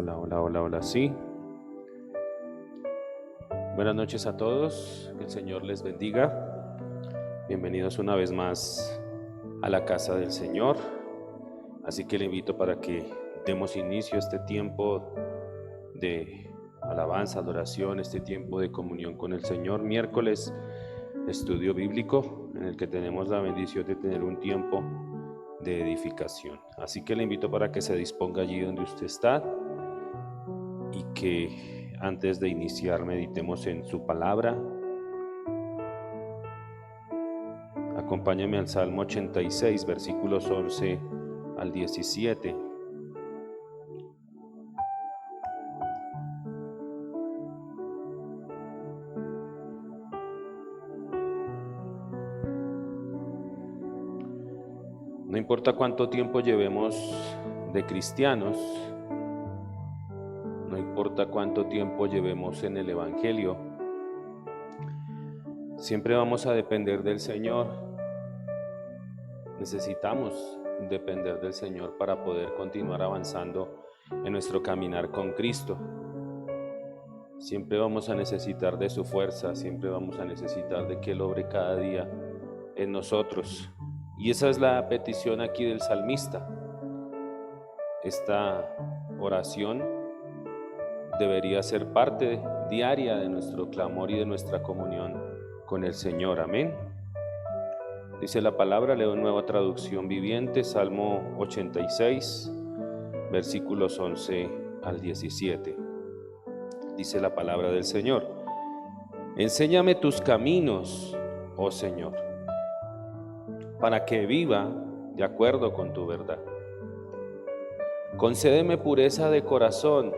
Hola, hola, hola, hola, sí. Buenas noches a todos, que el Señor les bendiga. Bienvenidos una vez más a la casa del Señor. Así que le invito para que demos inicio a este tiempo de alabanza, adoración, este tiempo de comunión con el Señor. Miércoles, estudio bíblico, en el que tenemos la bendición de tener un tiempo de edificación. Así que le invito para que se disponga allí donde usted está y que antes de iniciar meditemos en su palabra. Acompáñame al Salmo 86, versículos 11 al 17. No importa cuánto tiempo llevemos de cristianos, no importa cuánto tiempo llevemos en el Evangelio, siempre vamos a depender del Señor. Necesitamos depender del Señor para poder continuar avanzando en nuestro caminar con Cristo. Siempre vamos a necesitar de su fuerza, siempre vamos a necesitar de que Él obre cada día en nosotros. Y esa es la petición aquí del salmista. Esta oración debería ser parte diaria de nuestro clamor y de nuestra comunión con el Señor. Amén. Dice la palabra, leo nueva traducción viviente, Salmo 86, versículos 11 al 17. Dice la palabra del Señor: enséñame tus caminos, oh Señor, para que viva de acuerdo con tu verdad. Concédeme pureza de corazón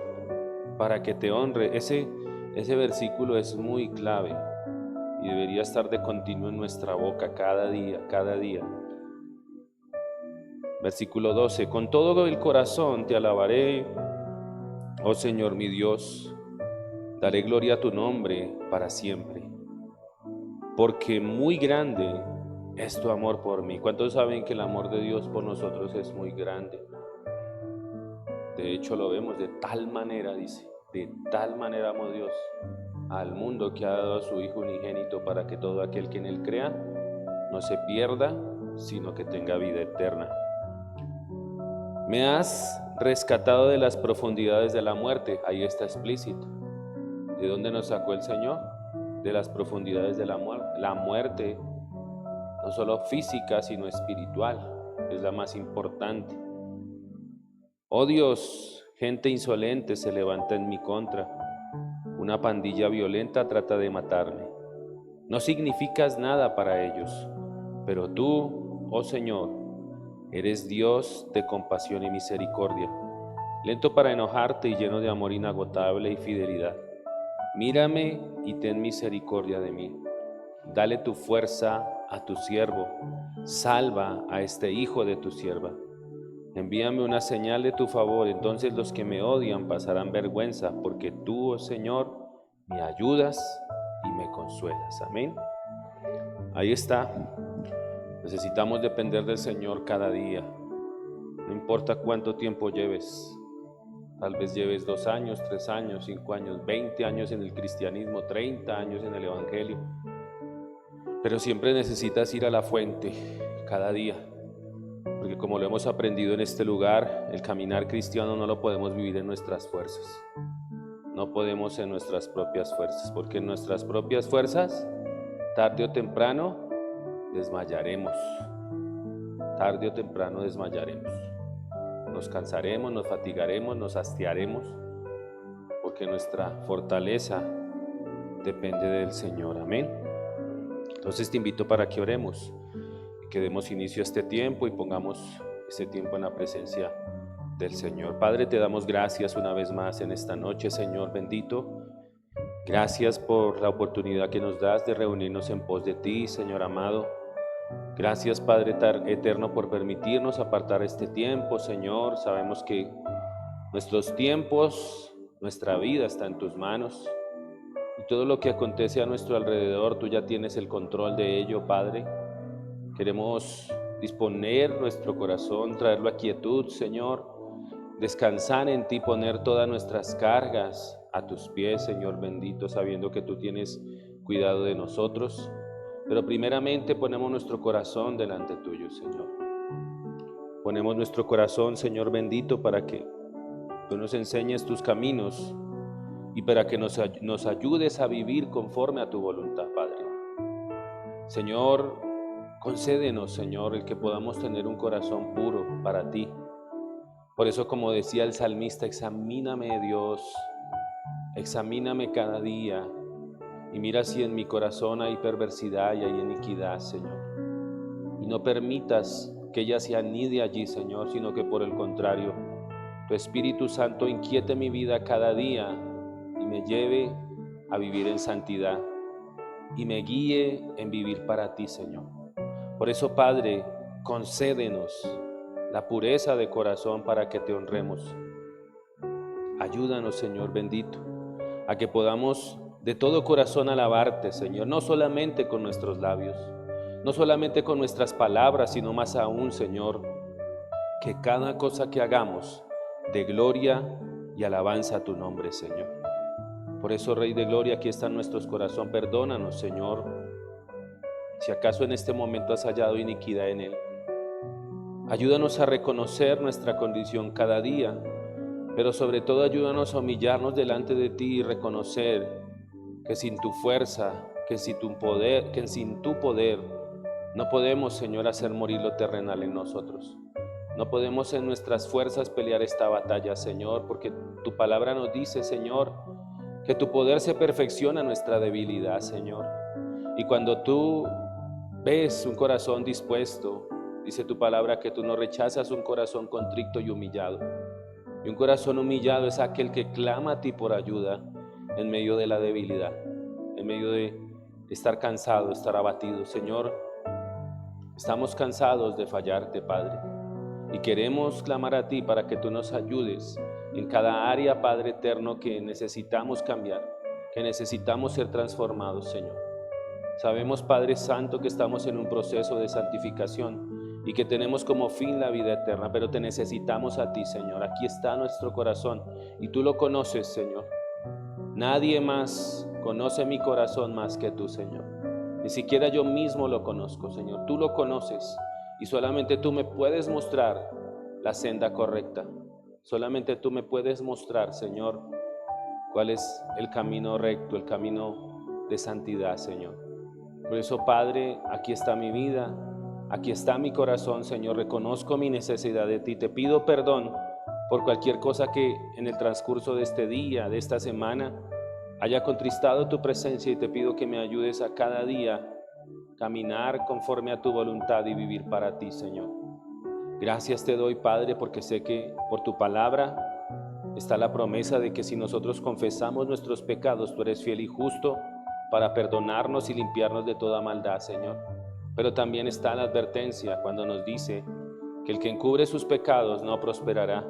para que te honre. Ese versículo es muy clave y debería estar de continuo en nuestra boca cada día, cada día. Versículo 12: con todo el corazón te alabaré, oh Señor mi Dios, daré gloria a tu nombre para siempre, porque muy grande es tu amor por mí. ¿Cuántos saben que el amor de Dios por nosotros es muy grande? De hecho lo vemos de tal manera, dice, de tal manera amó Dios al mundo que ha dado a su Hijo unigénito para que todo aquel que en Él crea no se pierda, sino que tenga vida eterna. Me has rescatado de las profundidades de la muerte. Ahí está explícito. ¿De dónde nos sacó el Señor? De las profundidades de la muerte. La muerte, no solo física, sino espiritual, es la más importante. Oh Dios, gente insolente se levanta en mi contra. Una pandilla violenta trata de matarme. No significas nada para ellos, pero tú, oh Señor, eres Dios de compasión y misericordia, lento para enojarte y lleno de amor inagotable y fidelidad. Mírame y ten misericordia de mí. Dale tu fuerza a tu siervo. Salva a este hijo de tu sierva. Envíame una señal de tu favor, entonces los que me odian pasarán vergüenza, porque tú, oh Señor, me ayudas y me consuelas. Amén. Ahí está. Necesitamos depender del Señor cada día. No importa cuánto tiempo lleves. Tal vez lleves 2 años, 3 años, 5 años, 20 años en el cristianismo, 30 años en el Evangelio. Pero siempre necesitas ir a la fuente cada día. Porque como lo hemos aprendido en este lugar, el caminar cristiano no lo podemos vivir en nuestras fuerzas. No podemos en nuestras propias fuerzas, porque en nuestras propias fuerzas, tarde o temprano, desmayaremos. Tarde o temprano desmayaremos. Nos cansaremos, nos fatigaremos, nos hastiaremos, porque nuestra fortaleza depende del Señor. Amén. Entonces te invito para que oremos, que demos inicio a este tiempo y pongamos este tiempo en la presencia del Señor. Padre, te damos gracias una vez más en esta noche, Señor bendito. Gracias por la oportunidad que nos das de reunirnos en pos de ti, Señor amado. Gracias, Padre eterno, por permitirnos apartar este tiempo, Señor. Sabemos que nuestros tiempos, nuestra vida está en tus manos. Y todo lo que acontece a nuestro alrededor, tú ya tienes el control de ello, Padre. Queremos disponer nuestro corazón, traerlo a quietud, Señor, descansar en ti, poner todas nuestras cargas a tus pies, Señor bendito, sabiendo que tú tienes cuidado de nosotros. Pero primeramente ponemos nuestro corazón delante tuyo, Señor. Ponemos nuestro corazón, Señor bendito, para que tú nos enseñes tus caminos y para que nos ayudes a vivir conforme a tu voluntad, Padre. Señor, concédenos, Señor, el que podamos tener un corazón puro para ti. Por eso, como decía el salmista, examíname, Dios, examíname cada día y mira si en mi corazón hay perversidad y hay iniquidad, Señor. Y no permitas que ella se anide allí, Señor, sino que por el contrario, tu Espíritu Santo inquiete mi vida cada día y me lleve a vivir en santidad y me guíe en vivir para ti, Señor. Por eso, Padre, concédenos la pureza de corazón para que te honremos. Ayúdanos, Señor bendito, a que podamos de todo corazón alabarte, Señor, no solamente con nuestros labios, no solamente con nuestras palabras, sino más aún, Señor, que cada cosa que hagamos dé gloria y alabanza a tu nombre, Señor. Por eso, Rey de Gloria, aquí está nuestro corazón. Perdónanos, Señor, si acaso en este momento has hallado iniquidad en él. Ayúdanos a reconocer nuestra condición cada día, pero sobre todo ayúdanos a humillarnos delante de ti y reconocer que sin tu fuerza, que sin tu poder, no podemos, Señor, hacer morir lo terrenal en nosotros. No podemos en nuestras fuerzas pelear esta batalla, Señor, porque tu palabra nos dice, Señor, que tu poder se perfecciona en nuestra debilidad, Señor. Y cuando tú ves un corazón dispuesto, dice tu palabra que tú no rechazas un corazón contrito y humillado. Y un corazón humillado es aquel que clama a ti por ayuda en medio de la debilidad, en medio de estar cansado, estar abatido. Señor, estamos cansados de fallarte, Padre, y queremos clamar a ti para que tú nos ayudes en cada área, Padre eterno, que necesitamos cambiar, que necesitamos ser transformados, Señor. Sabemos, Padre Santo, que estamos en un proceso de santificación y que tenemos como fin la vida eterna, pero te necesitamos a ti, Señor. Aquí está nuestro corazón y tú lo conoces, Señor. Nadie más conoce mi corazón más que tú, Señor. Ni siquiera yo mismo lo conozco, Señor. Tú lo conoces y solamente tú me puedes mostrar la senda correcta. Solamente tú me puedes mostrar, Señor, cuál es el camino recto, el camino de santidad, Señor. Por eso, Padre, aquí está mi vida, aquí está mi corazón, Señor. Reconozco mi necesidad de ti. Te pido perdón por cualquier cosa que en el transcurso de este día, de esta semana, haya contristado tu presencia, y te pido que me ayudes a cada día caminar conforme a tu voluntad y vivir para ti, Señor. Gracias te doy, Padre, porque sé que por tu palabra está la promesa de que si nosotros confesamos nuestros pecados, tú eres fiel y justo para perdonarnos y limpiarnos de toda maldad, Señor. Pero también está la advertencia cuando nos dice que el que encubre sus pecados no prosperará.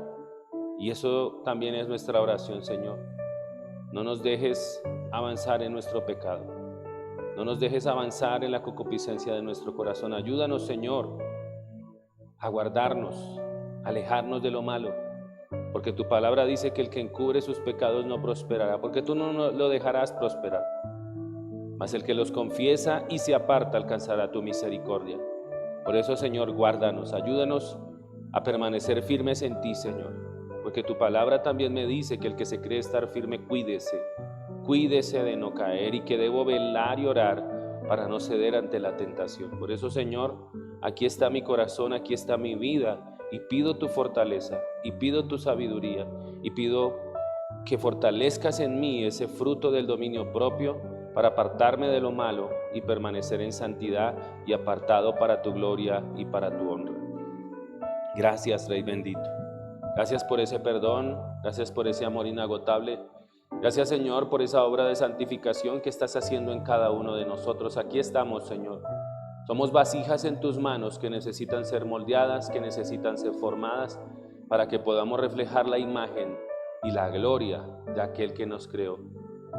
Y eso también es nuestra oración, Señor. No nos dejes avanzar en nuestro pecado. No nos dejes avanzar en la concupiscencia de nuestro corazón. Ayúdanos, Señor, a guardarnos, a alejarnos de lo malo, porque tu palabra dice que el que encubre sus pecados no prosperará, porque tú no lo dejarás prosperar. Mas el que los confiesa y se aparta alcanzará tu misericordia. Por eso, Señor, guárdanos, ayúdanos a permanecer firmes en ti, Señor, porque tu palabra también me dice que el que se cree estar firme, cuídese de no caer, y que debo velar y orar para no ceder ante la tentación. Por eso, Señor, aquí está mi corazón, aquí está mi vida, y pido tu fortaleza, y pido tu sabiduría, y pido que fortalezcas en mí ese fruto del dominio propio para apartarme de lo malo y permanecer en santidad y apartado para tu gloria y para tu honra. Gracias, Rey bendito. Gracias por ese perdón, gracias por ese amor inagotable. Gracias, Señor, por esa obra de santificación que estás haciendo en cada uno de nosotros. Aquí estamos, Señor. Somos vasijas en tus manos que necesitan ser moldeadas, que necesitan ser formadas para que podamos reflejar la imagen y la gloria de aquel que nos creó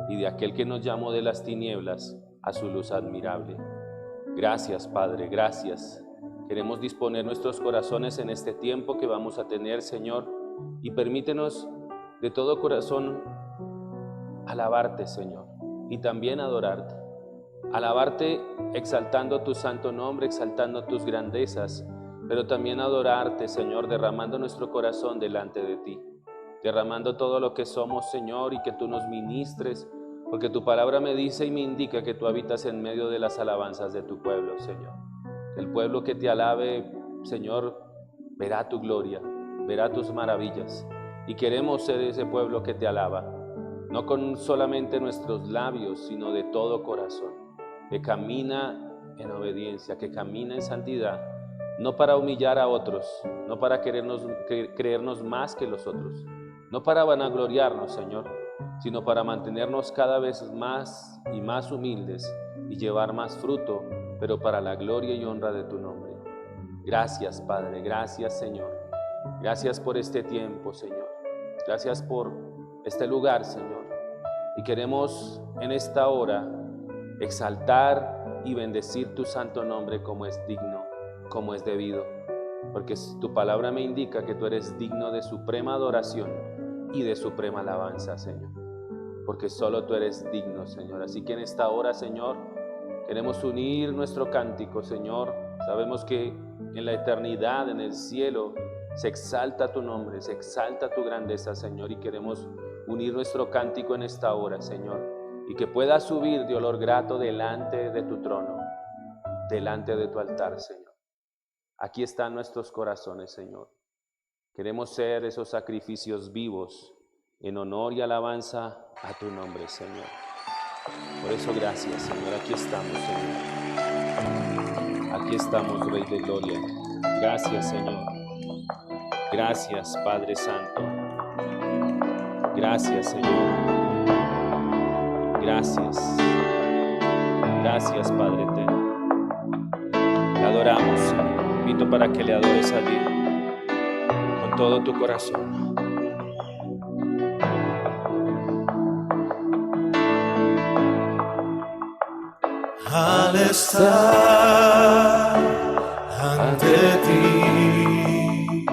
y de aquel que nos llamó de las tinieblas a su luz admirable. Gracias, Padre, gracias. Queremos disponer nuestros corazones en este tiempo que vamos a tener, Señor, y permítenos de todo corazón alabarte, Señor, y también adorarte. Alabarte exaltando tu santo nombre, exaltando tus grandezas, pero también adorarte, Señor, derramando nuestro corazón delante de ti, derramando todo lo que somos, Señor, y que tú nos ministres, porque tu palabra me dice y me indica que tú habitas en medio de las alabanzas de tu pueblo, Señor. El pueblo que te alabe, Señor, verá tu gloria, verá tus maravillas, y queremos ser ese pueblo que te alaba, no con solamente nuestros labios, sino de todo corazón, que camina en obediencia, que camina en santidad, no para humillar a otros, no para creernos más que los otros, no para vanagloriarnos, Señor, sino para mantenernos cada vez más y más humildes y llevar más fruto, pero para la gloria y honra de tu nombre. Gracias, Padre, gracias, Señor. Gracias por este tiempo, Señor. Gracias por este lugar, Señor. Y queremos en esta hora exaltar y bendecir tu santo nombre como es digno, como es debido, porque tu palabra me indica que tú eres digno de suprema adoración y de suprema alabanza, Señor, porque solo tú eres digno, Señor. Así que en esta hora, Señor, queremos unir nuestro cántico, Señor. Sabemos que en la eternidad, en el cielo, se exalta tu nombre, se exalta tu grandeza, Señor, y queremos unir nuestro cántico en esta hora, Señor, y que pueda subir de olor grato delante de tu trono, delante de tu altar, Señor. Aquí están nuestros corazones, Señor. Queremos ser esos sacrificios vivos en honor y alabanza a tu nombre, Señor. Por eso gracias, Señor. Aquí estamos, Señor. Aquí estamos, Rey de Gloria. Gracias, Señor. Gracias, Padre Santo. Gracias, Señor. Gracias. Gracias, Padre eterno. Le adoramos, Señor. Te invito para que le adores a Dios con todo tu corazón. Al estar ante ti,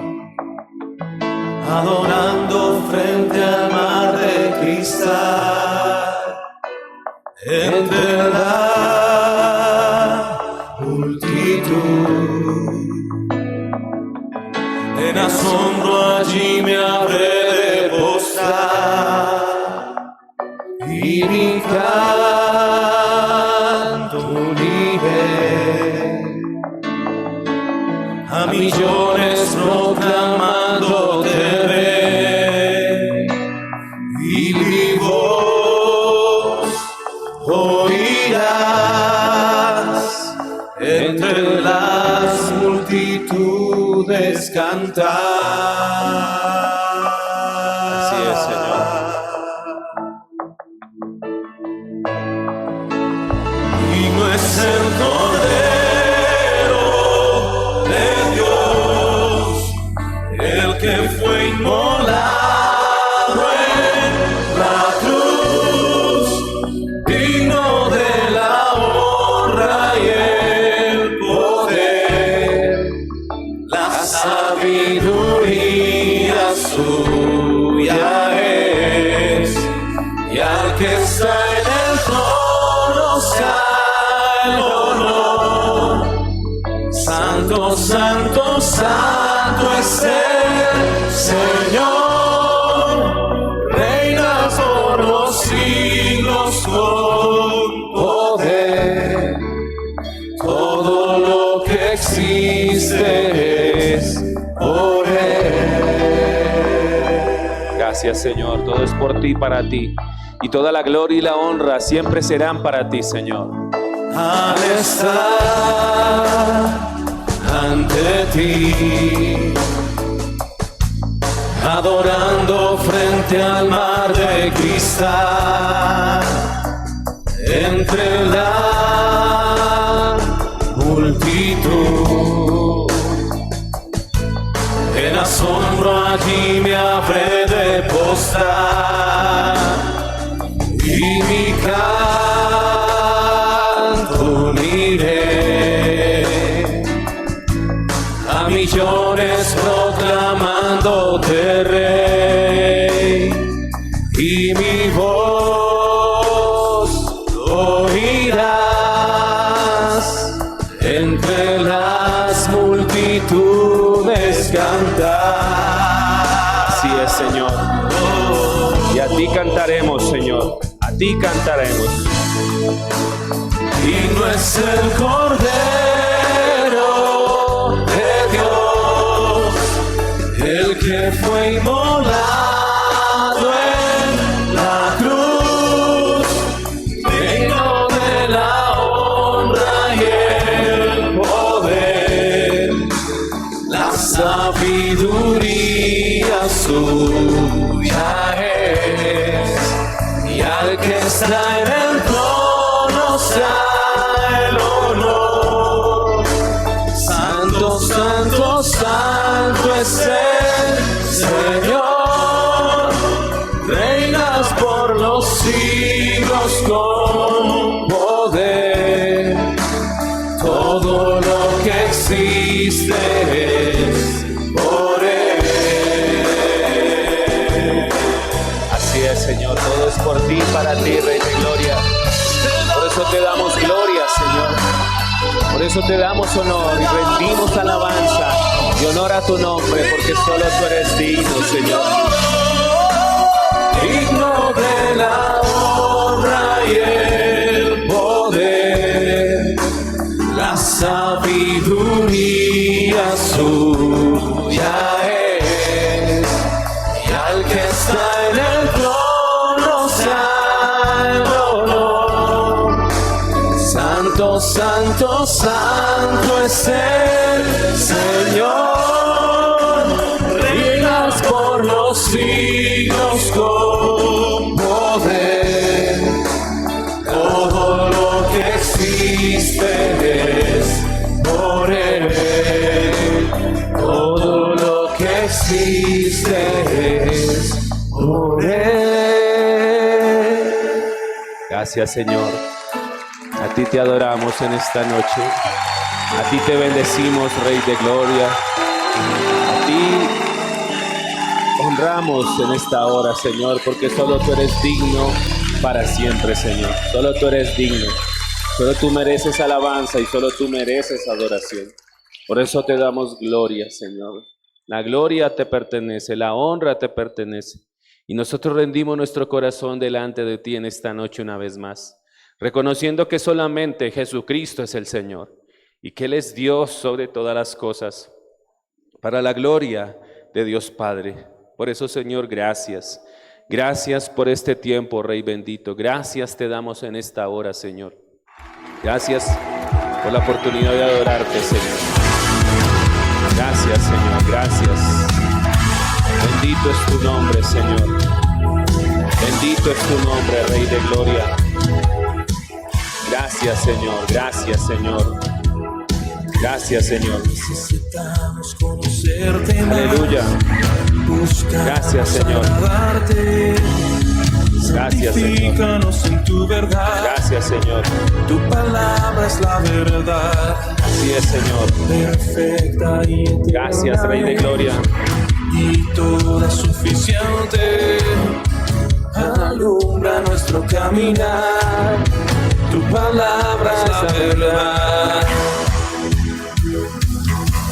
adorando frente al mar de cristal, entre la multitud, en asombro allí me habré de postrar y mi canto uniré a millones proclamándote Rey, y mi voz oirás entre las multitudes cantar. Así es, Señor. Digno es el Cordero de Dios, el que fue inmolado en la cruz, digno de la honra y el poder, la sabiduría suya es, y al que está en el trono sea el honor. Santo, santo, santo es el Señor, reina por los siglos con poder. Todo lo que existe es por Él. Gracias, Señor. Todo es por ti y para ti. Y toda la gloria y la honra siempre serán para ti, Señor. Al estar ante ti, adorando frente al mar de cristal, entre la multitud, en asombro allí me habré de postrar y mi canto uniré a millones proclamándote Rey, y mi voz oirás entre las multitudes cantar. Así es, Señor. Y a ti cantaremos, Señor. A ti cantaremos. Digno es el Cordero de Dios, el que fue inmolado en la cruz, digno de la honra y el poder, la sabiduría suya es, y al que está en el trono sea el honor. Santo, santo, santo es el Señor, reinas por los siglos con poder. Todo lo que existe es por Él. Así es, Señor. Todo es por ti, para ti, Rey de Gloria. Por eso te damos gloria, Señor. Por eso te damos honor y rendimos alabanza y honor a tu nombre, porque solo tú eres digno, Señor. Digno de la honra y el poder, la sabiduría suya es, y al que está en el trono sea el honor. Santo, santo, santo es el Señor, reinas por los siglos con poder. Todo lo que existe es por Él. Todo lo que existe es por Él. Gracias, Señor. A ti te adoramos en esta noche. A ti te bendecimos, Rey de Gloria. A ti honramos en esta hora, Señor, porque solo tú eres digno para siempre, Señor. Solo tú eres digno. Solo tú mereces alabanza y solo tú mereces adoración. Por eso te damos gloria, Señor. La gloria te pertenece, la honra te pertenece. Y nosotros rendimos nuestro corazón delante de ti en esta noche una vez más, reconociendo que solamente Jesucristo es el Señor y que Él es Dios sobre todas las cosas, para la gloria de Dios Padre. Por eso, Señor, gracias. Gracias por este tiempo, Rey bendito. Gracias te damos en esta hora, Señor. Gracias por la oportunidad de adorarte, Señor. Gracias, Señor, gracias. Bendito es tu nombre, Señor. Bendito es tu nombre, Rey de Gloria. Gracias, Señor, gracias, Señor. Gracias, Señor. Necesitamos conocerte más. Aleluya. Gracias, Señor. Gracias, Señor. Santifícanos en tu verdad. Gracias, Señor. Tu palabra es la verdad. Así es, Señor. Perfecta y eterna. Gracias, Rey de Gloria. Y toda suficiente. Alumbra nuestro caminar. Tu palabra es la verdad.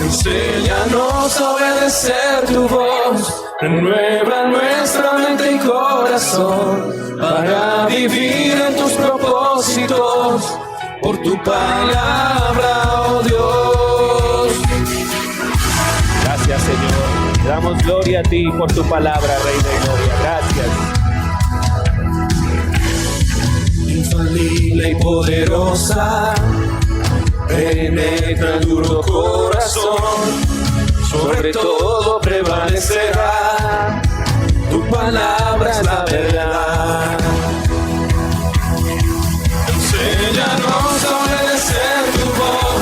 Enséñanos a obedecer tu voz. Renueva nuestra mente y corazón para vivir en tus propósitos. Por tu palabra, oh Dios. Gracias, Señor. Te damos gloria a ti por tu palabra, Rey de Gloria. Gracias. Infalible y poderosa, penetra el duro corazón, sobre todo prevalecerá, tu palabra es la verdad. Enséñanos a obedecer tu voz,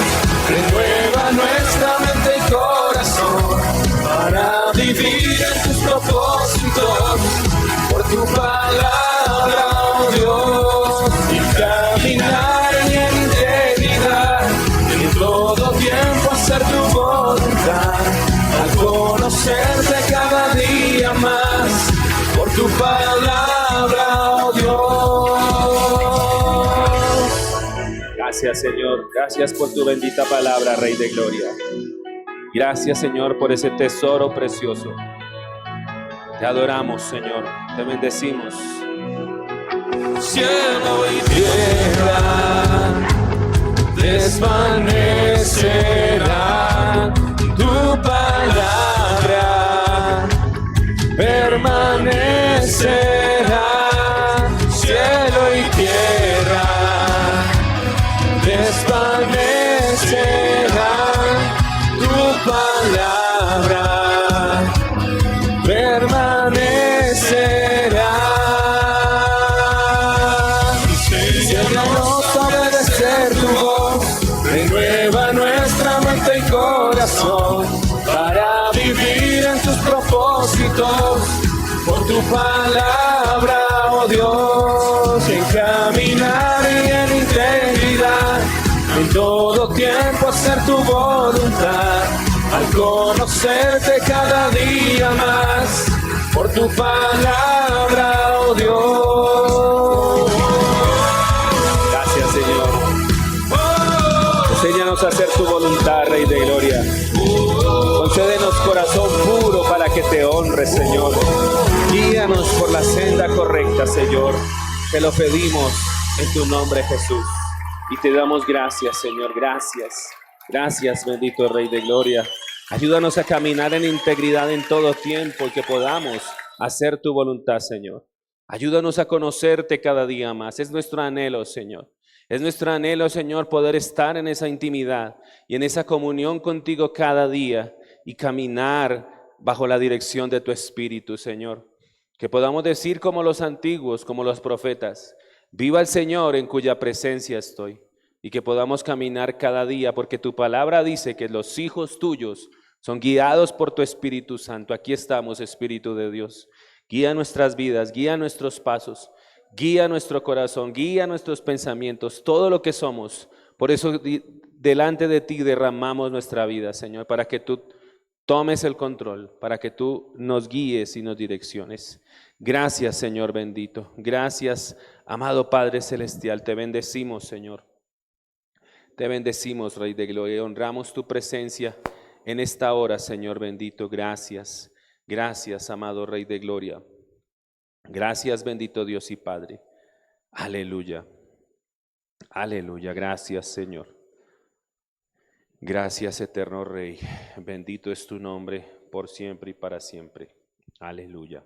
renueva nuestra mente y corazón, para vivir en tus propósitos, por tu palabra, oh Dios, y caminar en integridad, en todo tiempo hacer tu voluntad. Gracias, Señor. Gracias por tu bendita palabra, Rey de Gloria. Gracias, Señor, por ese tesoro precioso. Te adoramos, Señor. Te bendecimos. Cielo y tierra desvanecerá, tu palabra permanecerá. Cielo y tierra desvanecerá, tu palabra permanecerá. Enséñanos a obedecer tu voz, renueva nuestra mente y corazón para vivir en tus propósitos. Por tu palabra, oh Dios, en caminar y en integridad, en todo tiempo hacer tu voluntad, al conocerte cada día más, por tu palabra, oh Dios. Gracias, Señor. Enséñanos a hacer tu voluntad, Rey de Gloria. Concédenos corazón puro para que te honre, Señor. Guíanos por la senda correcta, Señor. Te lo pedimos en tu nombre, Jesús. Y te damos gracias, Señor. Gracias. Gracias, bendito Rey de Gloria. Ayúdanos a caminar en integridad en todo tiempo y que podamos hacer tu voluntad, Señor. Ayúdanos a conocerte cada día más. Es nuestro anhelo, Señor. Es nuestro anhelo, Señor, poder estar en esa intimidad y en esa comunión contigo cada día y caminar bajo la dirección de tu Espíritu, Señor. Que podamos decir como los antiguos, como los profetas: viva el Señor en cuya presencia estoy. Y que podamos caminar cada día, porque tu palabra dice que los hijos tuyos son guiados por tu Espíritu Santo. Aquí estamos, Espíritu de Dios. Guía nuestras vidas, guía nuestros pasos, guía nuestro corazón, guía nuestros pensamientos, todo lo que somos. Por eso delante de ti derramamos nuestra vida, Señor, para que tú tomes el control, para que tú nos guíes y nos direcciones. Gracias, Señor bendito. Gracias, amado Padre Celestial. Te bendecimos, Señor. Te bendecimos, Rey de Gloria. Honramos tu presencia en esta hora, Señor bendito. Gracias. Gracias, amado Rey de Gloria. Gracias, bendito Dios y Padre. Aleluya. Aleluya. Gracias, Señor. Gracias, eterno Rey. Bendito es tu nombre por siempre y para siempre. Aleluya.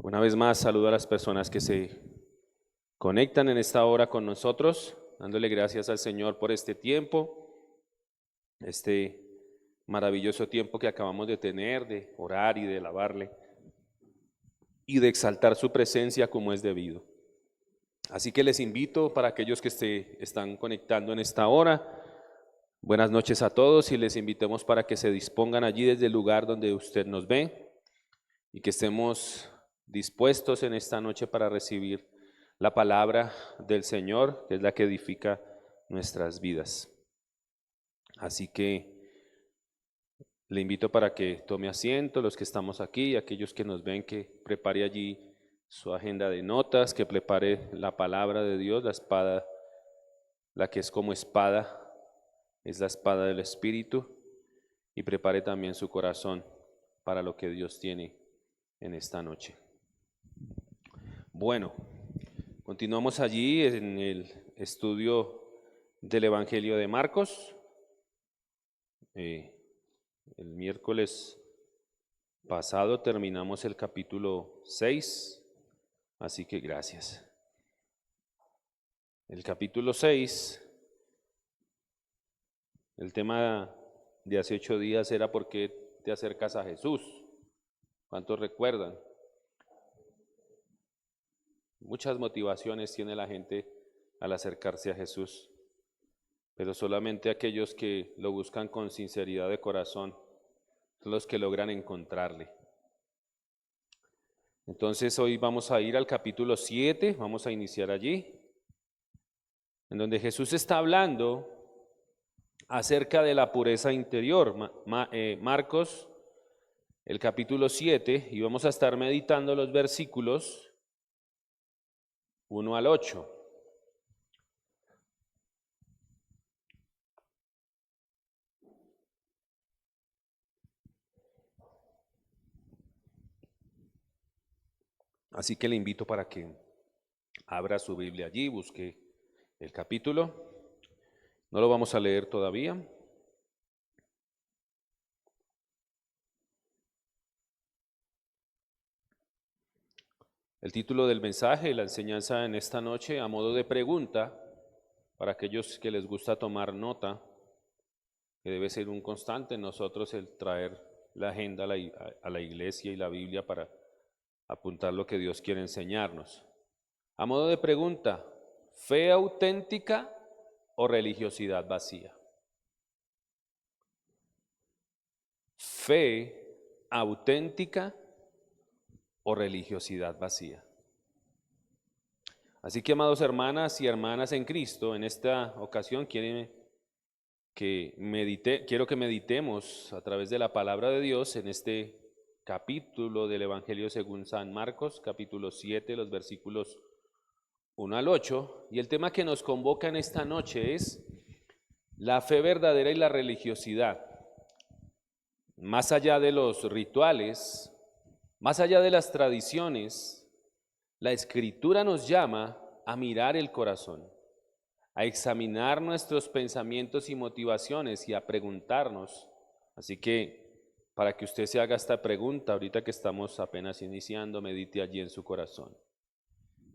Una vez más, saludo a las personas que se conectan en esta hora con nosotros, dándole gracias al Señor por este tiempo, este maravilloso tiempo que acabamos de tener, de orar y de alabarle y de exaltar su presencia como es debido. Así que les invito, para aquellos que se están conectando en esta hora, buenas noches a todos, y les invitamos para que se dispongan allí desde el lugar donde usted nos ve y que estemos dispuestos en esta noche para recibir la palabra del Señor, que es la que edifica nuestras vidas. Así que le invito para que tome asiento, los que estamos aquí, y aquellos que nos ven, que prepare allí su agenda de notas, que prepare la palabra de Dios, la espada, la que es como espada, es la espada del Espíritu, y prepare también su corazón para lo que Dios tiene en esta noche. Bueno, continuamos allí en el estudio del Evangelio de Marcos. El miércoles pasado terminamos el capítulo 6, así que gracias. El capítulo 6, el tema de hace 8 días era ¿por qué te acercas a Jesús? ¿Cuántos recuerdan? Muchas motivaciones tiene la gente al acercarse a Jesús, pero solamente aquellos que lo buscan con sinceridad de corazón son los que logran encontrarle. Entonces hoy vamos a ir al capítulo 7, vamos a iniciar allí, en donde Jesús está hablando acerca de la pureza interior. Marcos, el capítulo 7, y vamos a estar meditando los versículos 1 al 8. Así que le invito para que abra su Biblia allí, busque el capítulo. No lo vamos a leer todavía. El título del mensaje, la enseñanza en esta noche, a modo de pregunta, para aquellos que les gusta tomar nota, que debe ser un constante en nosotros el traer la agenda a la iglesia y la Biblia para apuntar lo que Dios quiere enseñarnos. A modo de pregunta, ¿fe auténtica o religiosidad vacía? ¿Fe auténtica o religiosidad vacía? Así que, amados hermanas y hermanas en Cristo, en esta ocasión quiero que meditemos a través de la palabra de Dios en este capítulo del Evangelio según San Marcos, capítulo 7, los versículos 1 al 8, y el tema que nos convoca en esta noche es la fe verdadera y la religiosidad. Más allá de los rituales, más allá de las tradiciones, la Escritura nos llama a mirar el corazón, a examinar nuestros pensamientos y motivaciones y a preguntarnos. Así que para que usted se haga esta pregunta, ahorita que estamos apenas iniciando, medite allí en su corazón.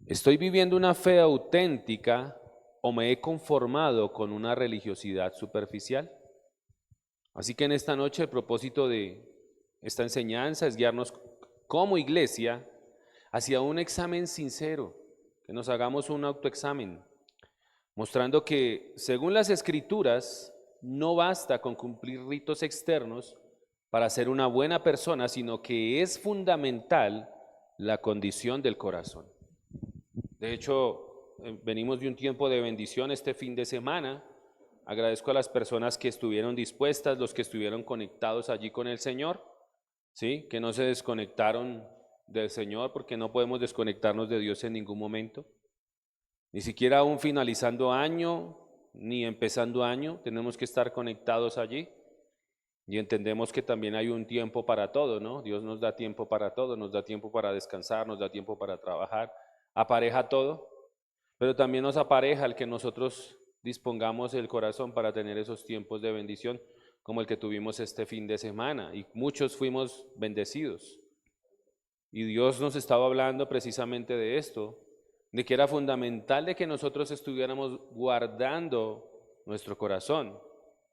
¿Estoy viviendo una fe auténtica o me he conformado con una religiosidad superficial? Así que en esta noche el propósito de esta enseñanza es guiarnos como iglesia hacia un examen sincero, que nos hagamos un autoexamen, mostrando que según las Escrituras no basta con cumplir ritos externos para ser una buena persona, sino que es fundamental la condición del corazón. De hecho, venimos de un tiempo de bendición este fin de semana. Agradezco a las personas que estuvieron dispuestas, los que estuvieron conectados allí con el Señor, ¿sí? Que no se desconectaron del Señor, porque no podemos desconectarnos de Dios en ningún momento. Ni siquiera aún finalizando año, ni empezando año, tenemos que estar conectados allí. Y entendemos que también hay un tiempo para todo, ¿no? Dios nos da tiempo para todo, nos da tiempo para descansar, nos da tiempo para trabajar, apareja todo, pero también nos apareja el que nosotros dispongamos el corazón para tener esos tiempos de bendición, como el que tuvimos este fin de semana, y muchos fuimos bendecidos. Y Dios nos estaba hablando precisamente de esto, de que era fundamental de que nosotros estuviéramos guardando nuestro corazón.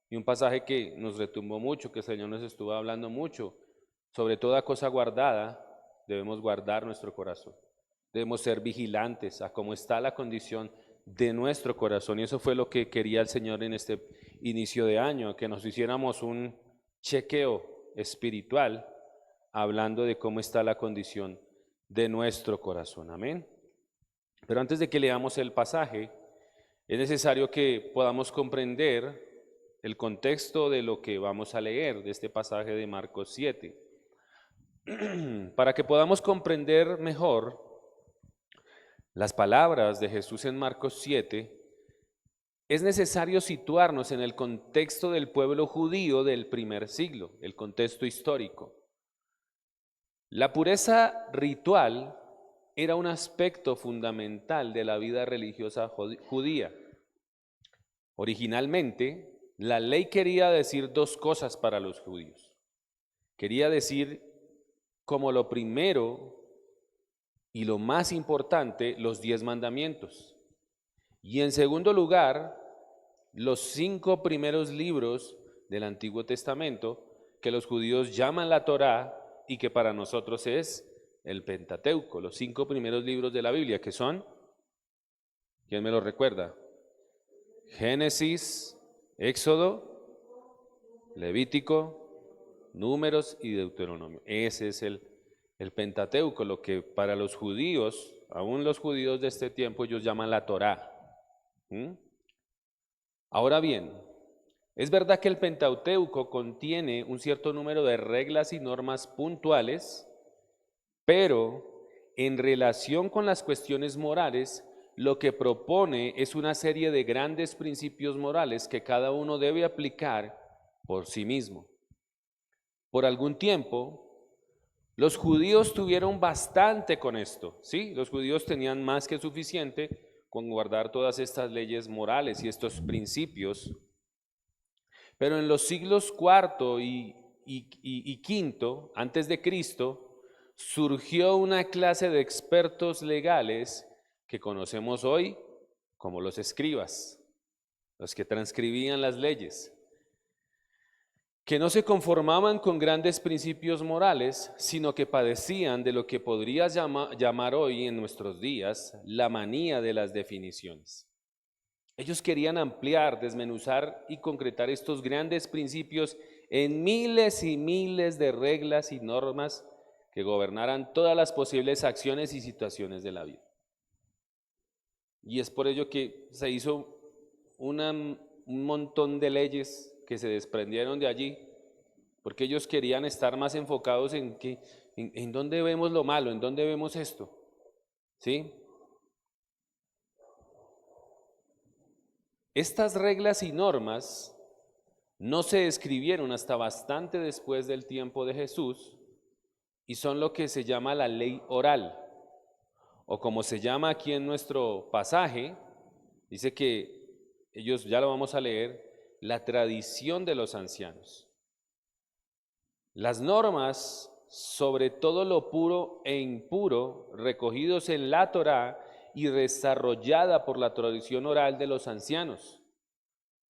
Y un pasaje que nos retumbó mucho, que el Señor nos estuvo hablando mucho, sobre toda cosa guardada, debemos guardar nuestro corazón. Debemos ser vigilantes a cómo está la condición de nuestro corazón. Y eso fue lo que quería el Señor en este inicio de año, que nos hiciéramos un chequeo espiritual, hablando de cómo está la condición de nuestro corazón. Amén. Pero antes de que leamos el pasaje, es necesario que podamos comprender el contexto de lo que vamos a leer de este pasaje de Marcos 7. Para que podamos comprender mejor las palabras de Jesús en Marcos 7, es necesario situarnos en el contexto del pueblo judío del primer siglo, el contexto histórico. La pureza ritual era un aspecto fundamental de la vida religiosa judía. Originalmente, la ley quería decir dos cosas para los judíos. Quería decir como lo primero y lo más importante, los 10 mandamientos. Y en segundo lugar, los 5 primeros libros del Antiguo Testamento, que los judíos llaman la Torá y que para nosotros es el Pentateuco, los 5 primeros libros de la Biblia, que son, ¿quién me lo recuerda? Génesis, Éxodo, Levítico, Números y Deuteronomio. Ese es el Pentateuco, lo que para los judíos, aún los judíos de este tiempo, ellos llaman la Torá. Ahora bien, es verdad que el Pentateuco contiene un cierto número de reglas y normas puntuales, pero en relación con las cuestiones morales, lo que propone es una serie de grandes principios morales que cada uno debe aplicar por sí mismo. Por algún tiempo, Los judíos tuvieron bastante con esto, ¿sí? Los judíos tenían más que suficiente con guardar todas estas leyes morales y estos principios. Pero en los siglos cuarto y quinto, antes de Cristo, surgió una clase de expertos legales que conocemos hoy como los escribas, los que transcribían las leyes, que no se conformaban con grandes principios morales, sino que padecían de lo que podrías llamar hoy en nuestros días la manía de las definiciones. Ellos querían ampliar, desmenuzar y concretar estos grandes principios en miles y miles de reglas y normas que gobernaran todas las posibles acciones y situaciones de la vida. Y es por ello que se hizo un montón de leyes que se desprendieron de allí, porque ellos querían estar más enfocados en dónde vemos lo malo, en dónde vemos esto, ¿sí? Estas reglas y normas no se escribieron hasta bastante después del tiempo de Jesús y son lo que se llama la ley oral, o como se llama aquí en nuestro pasaje, dice que ellos, ya lo vamos a leer, la tradición de los ancianos. Las normas sobre todo lo puro e impuro, recogidos en la Torá y desarrollada por la tradición oral de los ancianos.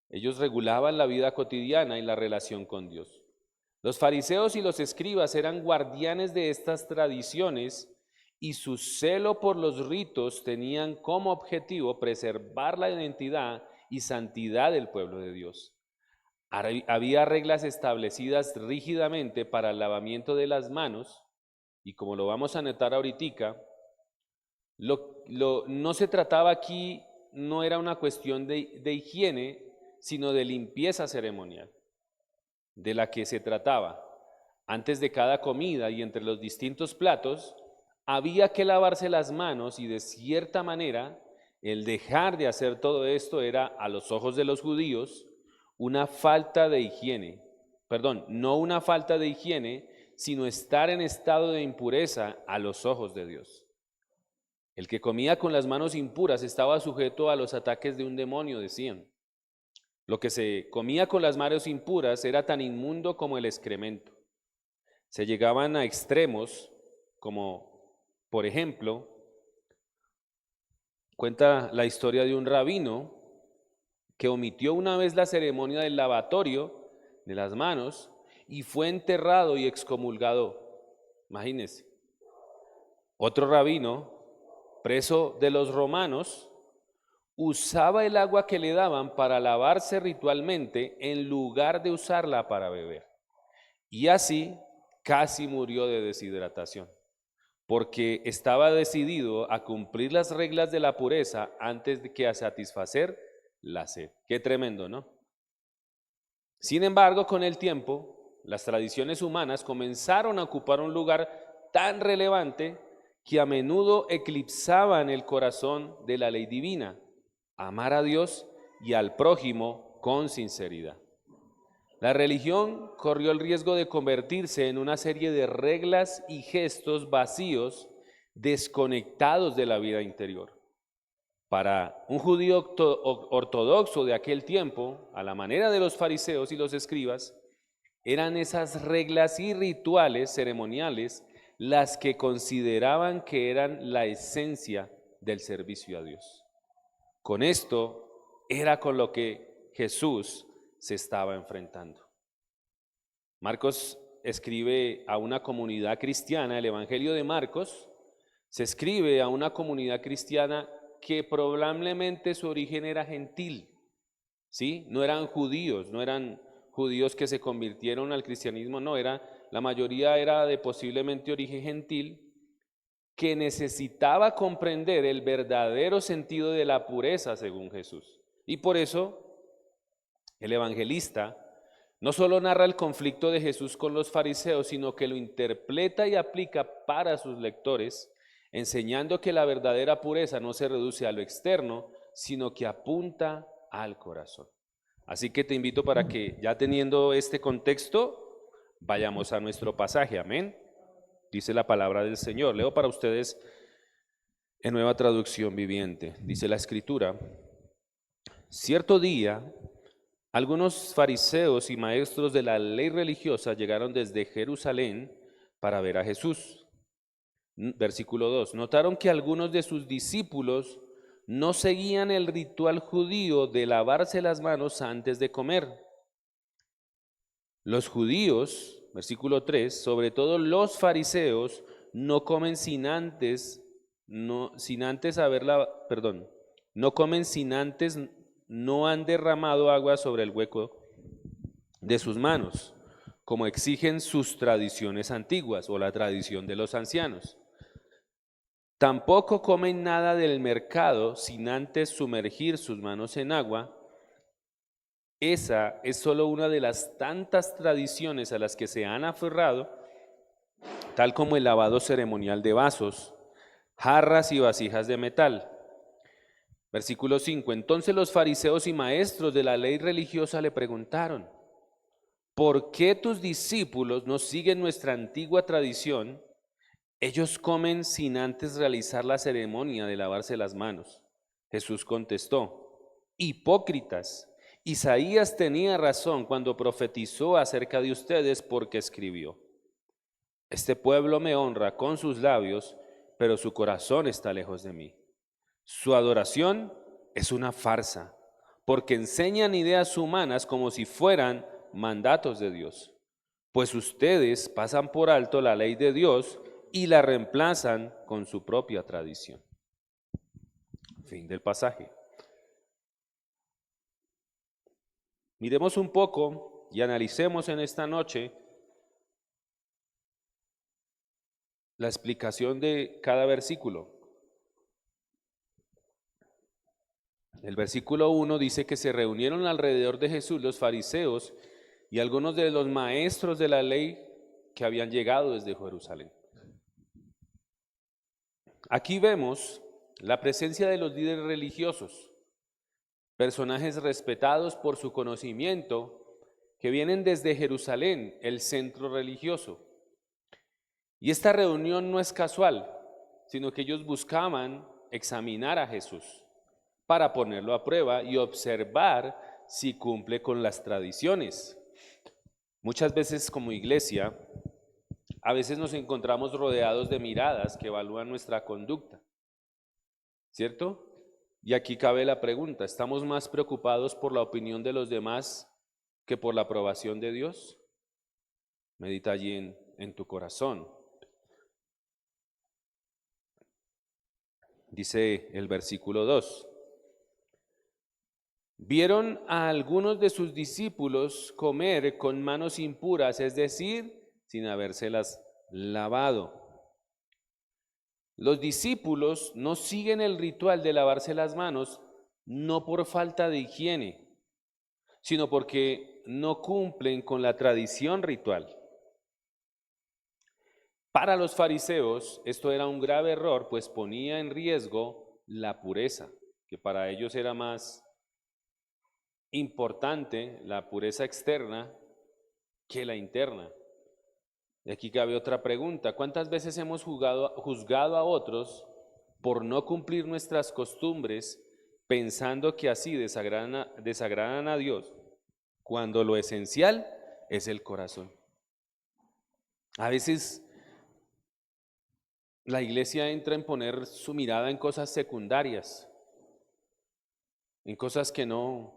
Ellos regulaban la vida cotidiana y la relación con Dios. Los fariseos y los escribas eran guardianes de estas tradiciones y su celo por los ritos tenían como objetivo preservar la identidad y santidad del pueblo de Dios. Había reglas establecidas rígidamente para el lavamiento de las manos y como lo vamos a notar ahorita, no se trataba aquí, no era una cuestión de higiene, sino de limpieza ceremonial, de la que se trataba. Antes de cada comida y entre los distintos platos, había que lavarse las manos y de cierta manera el dejar de hacer todo esto era, a los ojos de los judíos, una falta de higiene. Perdón, no una falta de higiene, sino estar en estado de impureza a los ojos de Dios. El que comía con las manos impuras estaba sujeto a los ataques de un demonio, decían. Lo que se comía con las manos impuras era tan inmundo como el excremento. Se llegaban a extremos como, por ejemplo, cuenta la historia de un rabino que omitió una vez la ceremonia del lavatorio de las manos y fue enterrado y excomulgado. Imagínense. Otro rabino, preso de los romanos, usaba el agua que le daban para lavarse ritualmente en lugar de usarla para beber. Y así casi murió de deshidratación, porque estaba decidido a cumplir las reglas de la pureza antes de que a satisfacer la sed. Qué tremendo, ¿no? Sin embargo, con el tiempo, las tradiciones humanas comenzaron a ocupar un lugar tan relevante que a menudo eclipsaban el corazón de la ley divina, amar a Dios y al prójimo con sinceridad. La religión corrió el riesgo de convertirse en una serie de reglas y gestos vacíos, desconectados de la vida interior. Para un judío ortodoxo de aquel tiempo, a la manera de los fariseos y los escribas, eran esas reglas y rituales ceremoniales las que consideraban que eran la esencia del servicio a Dios. Con esto era con lo que Jesús se estaba enfrentando. Marcos escribe a una comunidad cristiana, el Evangelio de Marcos se escribe a una comunidad cristiana que probablemente su origen era gentil, ¿sí? No eran judíos que se convirtieron al cristianismo, no, la mayoría era de posiblemente origen gentil, que necesitaba comprender el verdadero sentido de la pureza según Jesús. Y por eso el evangelista no solo narra el conflicto de Jesús con los fariseos, sino que lo interpreta y aplica para sus lectores, enseñando que la verdadera pureza no se reduce a lo externo, sino que apunta al corazón. Así que te invito para que, ya teniendo este contexto, vayamos a nuestro pasaje, amén. Dice la palabra del Señor. Leo para ustedes en Nueva Traducción Viviente. Dice la Escritura: cierto día, algunos fariseos y maestros de la ley religiosa llegaron desde Jerusalén para ver a Jesús. Versículo 2. Notaron que algunos de sus discípulos no seguían el ritual judío de lavarse las manos antes de comer. Los judíos, versículo 3, sobre todo los fariseos, no comen sin antes no comen sin antes no han derramado agua sobre el hueco de sus manos, como exigen sus tradiciones antiguas o la tradición de los ancianos. Tampoco comen nada del mercado sin antes sumergir sus manos en agua. Esa es solo una de las tantas tradiciones a las que se han aferrado, tal como el lavado ceremonial de vasos, jarras y vasijas de metal. Versículo 5. Entonces los fariseos y maestros de la ley religiosa le preguntaron: ¿por qué tus discípulos no siguen nuestra antigua tradición? Ellos comen sin antes realizar la ceremonia de lavarse las manos. Jesús contestó: hipócritas, Isaías tenía razón cuando profetizó acerca de ustedes, porque escribió: este pueblo me honra con sus labios, pero su corazón está lejos de mí. Su adoración es una farsa, porque enseñan ideas humanas como si fueran mandatos de Dios. Pues ustedes pasan por alto la ley de Dios y la reemplazan con su propia tradición. Fin del pasaje. Miremos un poco y analicemos en esta noche la explicación de cada versículo. El versículo 1 dice que se reunieron alrededor de Jesús los fariseos y algunos de los maestros de la ley que habían llegado desde Jerusalén. Aquí vemos la presencia de los líderes religiosos, personajes respetados por su conocimiento, que vienen desde Jerusalén, el centro religioso. Y esta reunión no es casual, sino que ellos buscaban examinar a Jesús para ponerlo a prueba y observar si cumple con las tradiciones. Muchas veces como iglesia, a veces nos encontramos rodeados de miradas que evalúan nuestra conducta, ¿cierto? Y aquí cabe la pregunta: ¿estamos más preocupados por la opinión de los demás que por la aprobación de Dios? Medita allí en tu corazón. Dice el versículo 2. Vieron a algunos de sus discípulos comer con manos impuras, es decir, sin habérselas lavado. Los discípulos no siguen el ritual de lavarse las manos, no por falta de higiene, sino porque no cumplen con la tradición ritual. Para los fariseos esto era un grave error, pues ponía en riesgo la pureza, que para ellos era más importante la pureza externa que la interna. Y aquí cabe otra pregunta: ¿cuántas veces hemos juzgado a otros por no cumplir nuestras costumbres, pensando que así desagradan a Dios, cuando lo esencial es el corazón? A veces la iglesia entra en poner su mirada en cosas secundarias, en cosas que no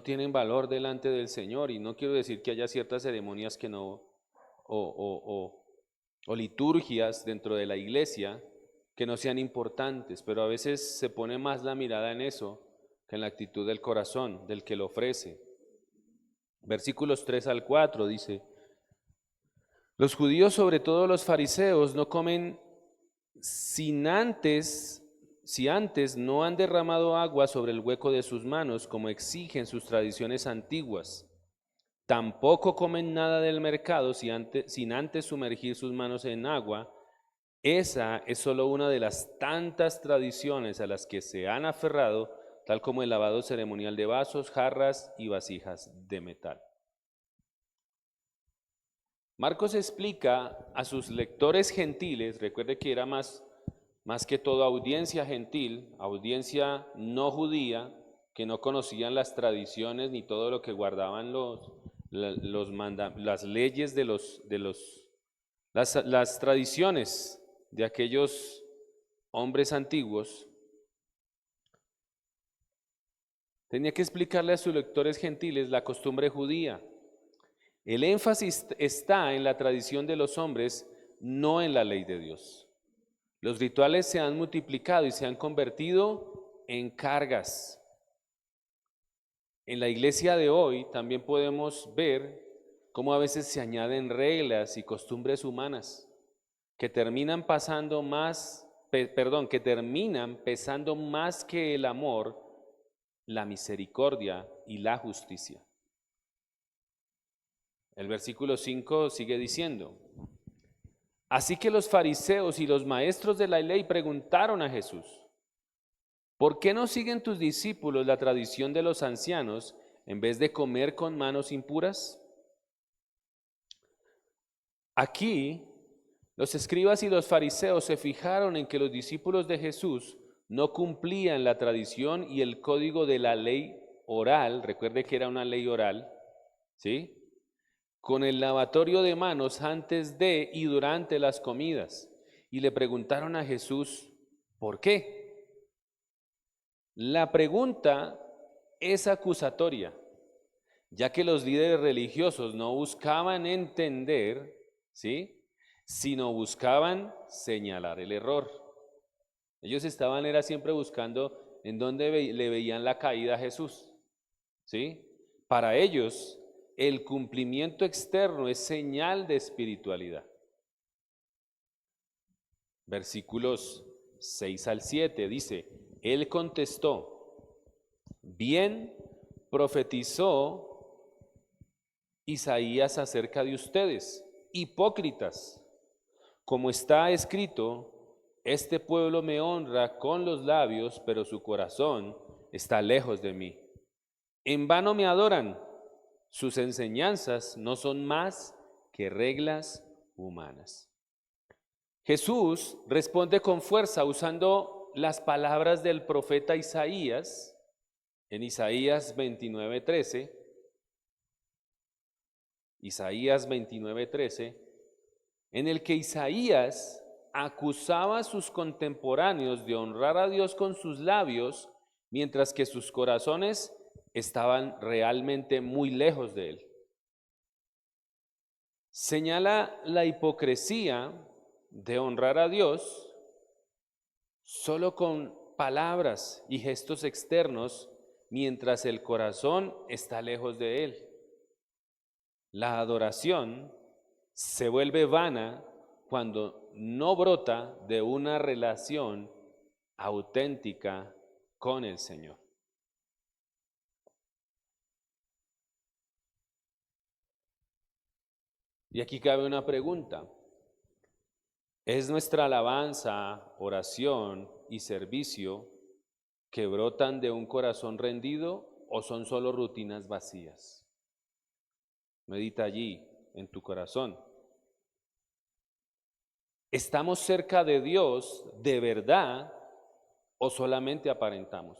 tienen valor delante del Señor. Y no quiero decir que haya ciertas ceremonias que no, o liturgias dentro de la iglesia que no sean importantes, pero a veces se pone más la mirada en eso que en la actitud del corazón, del que lo ofrece. Versículos 3 al 4 dice: los judíos, sobre todo los fariseos, no comen si antes no han derramado agua sobre el hueco de sus manos, como exigen sus tradiciones antiguas. Tampoco comen nada del mercado sin antes sumergir sus manos en agua. Esa es solo una de las tantas tradiciones a las que se han aferrado, tal como el lavado ceremonial de vasos, jarras y vasijas de metal. Marcos explica a sus lectores gentiles, recuerde que era más que todo audiencia gentil, audiencia no judía, que no conocían las tradiciones ni todo lo que guardaban las leyes las tradiciones de aquellos hombres antiguos. Tenía que explicarle a sus lectores gentiles la costumbre judía. El énfasis está en la tradición de los hombres, no en la ley de Dios. Los rituales se han multiplicado y se han convertido en cargas. En la iglesia de hoy también podemos ver cómo a veces se añaden reglas y costumbres humanas que terminan que terminan pesando más que el amor, la misericordia y la justicia. El versículo 5 sigue diciendo: así que los fariseos y los maestros de la ley preguntaron a Jesús: ¿por qué no siguen tus discípulos la tradición de los ancianos en vez de comer con manos impuras? Aquí, los escribas y los fariseos se fijaron en que los discípulos de Jesús no cumplían la tradición y el código de la ley oral. Recuerde que era una ley oral, ¿sí?, con el lavatorio de manos antes de y durante las comidas. Y le preguntaron a Jesús, ¿por qué? La pregunta es acusatoria, ya que los líderes religiosos no buscaban entender, ¿sí?, sino buscaban señalar el error. Ellos era siempre buscando en dónde le veían la caída a Jesús, ¿sí? Para ellos, el cumplimiento externo es señal de espiritualidad. Versículos 6 al 7 dice: él contestó: bien profetizó Isaías acerca de ustedes, hipócritas, como está escrito: este pueblo me honra con los labios, pero su corazón está lejos de mí. En vano me adoran. Sus enseñanzas no son más que reglas humanas. Jesús responde con fuerza usando las palabras del profeta Isaías, en Isaías 29:13. Isaías 29:13, en el que Isaías acusaba a sus contemporáneos de honrar a Dios con sus labios, mientras que sus corazones estaban realmente muy lejos de él. Señala la hipocresía de honrar a Dios solo con palabras y gestos externos, mientras el corazón está lejos de él. La adoración se vuelve vana cuando no brota de una relación auténtica con el Señor. Y aquí cabe una pregunta: ¿es nuestra alabanza, oración y servicio que brotan de un corazón rendido o son solo rutinas vacías? Medita allí en tu corazón. ¿Estamos cerca de Dios de verdad o solamente aparentamos?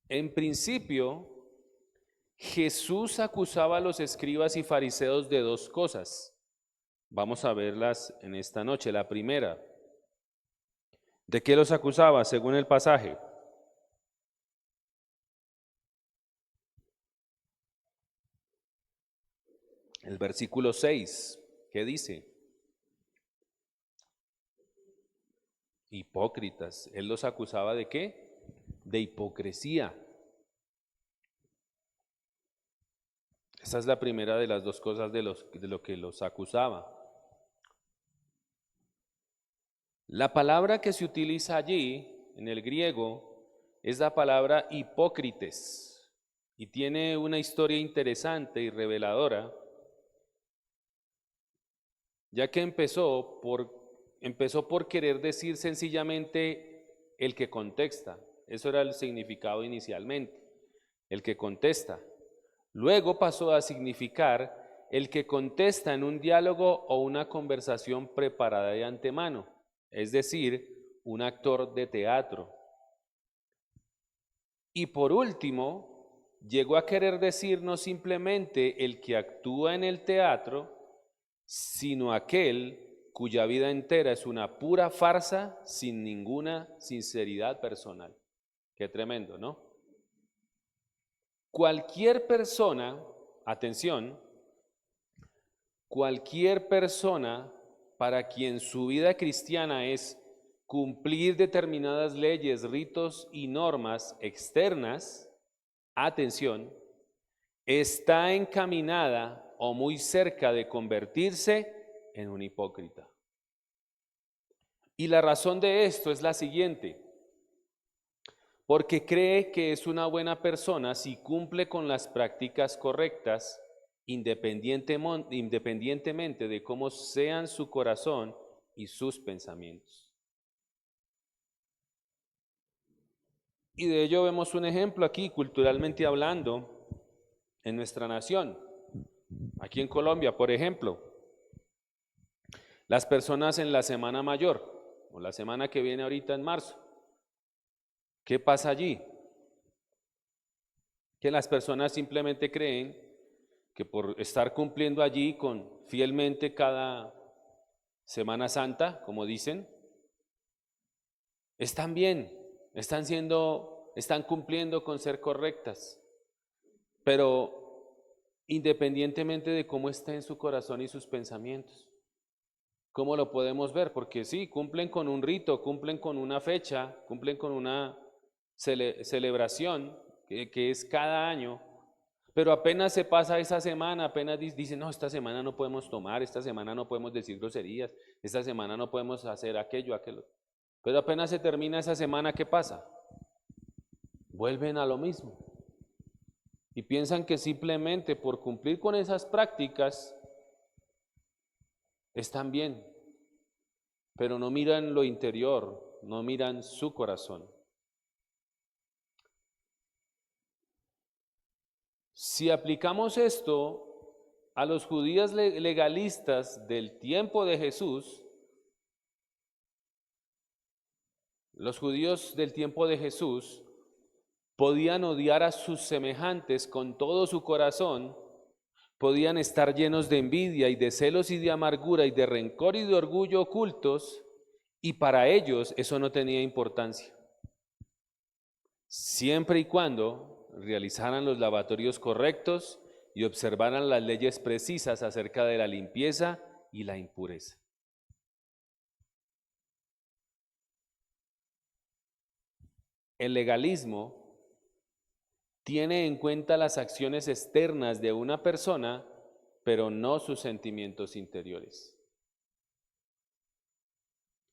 En principio, Jesús acusaba a los escribas y fariseos de dos cosas. Vamos a verlas en esta noche. La primera, ¿de qué los acusaba según el pasaje? El versículo 6, ¿qué dice? Hipócritas. Él los acusaba ¿de qué? De hipocresía. Esa es la primera de las dos cosas de lo que los acusaba. La palabra que se utiliza allí, en el griego, es la palabra hipócrites, y tiene una historia interesante y reveladora, ya que empezó por querer decir sencillamente el que contesta. Eso era el significado inicialmente, el que contesta. Luego pasó a significar el que contesta en un diálogo o una conversación preparada de antemano, es decir, un actor de teatro. Y por último, llegó a querer decir no simplemente el que actúa en el teatro, sino aquel cuya vida entera es una pura farsa sin ninguna sinceridad personal. Qué tremendo, ¿no? Cualquier persona, atención, cualquier persona para quien su vida cristiana es cumplir determinadas leyes, ritos y normas externas, atención, está encaminada o muy cerca de convertirse en un hipócrita. Y la razón de esto es la siguiente: porque cree que es una buena persona si cumple con las prácticas correctas, independientemente de cómo sean su corazón y sus pensamientos. Y de ello vemos un ejemplo aquí, culturalmente hablando, en nuestra nación. Aquí en Colombia, por ejemplo, las personas en la Semana Mayor, o la semana que viene ahorita en marzo, ¿qué pasa allí? Que las personas simplemente creen que por estar cumpliendo allí fielmente cada Semana Santa, como dicen, están bien, están cumpliendo con ser correctas, pero independientemente de cómo esté en su corazón y sus pensamientos. ¿Cómo lo podemos ver? Porque sí, cumplen con un rito, cumplen con una fecha, cumplen con una celebración que es cada año, pero apenas se pasa esa semana, apenas dicen, no, esta semana no podemos tomar, esta semana no podemos decir groserías, esta semana no podemos hacer aquello. Pero apenas se termina esa semana, ¿qué pasa? Vuelven a lo mismo. Y piensan que simplemente por cumplir con esas prácticas están bien, pero no miran lo interior, no miran su corazón. Si aplicamos esto a los judíos legalistas del tiempo de Jesús, los judíos del tiempo de Jesús podían odiar a sus semejantes con todo su corazón, podían estar llenos de envidia y de celos y de amargura y de rencor y de orgullo ocultos, y para ellos eso no tenía importancia, siempre y cuando realizaran los lavatorios correctos y observaran las leyes precisas acerca de la limpieza y la impureza. El legalismo tiene en cuenta las acciones externas de una persona, pero no sus sentimientos interiores.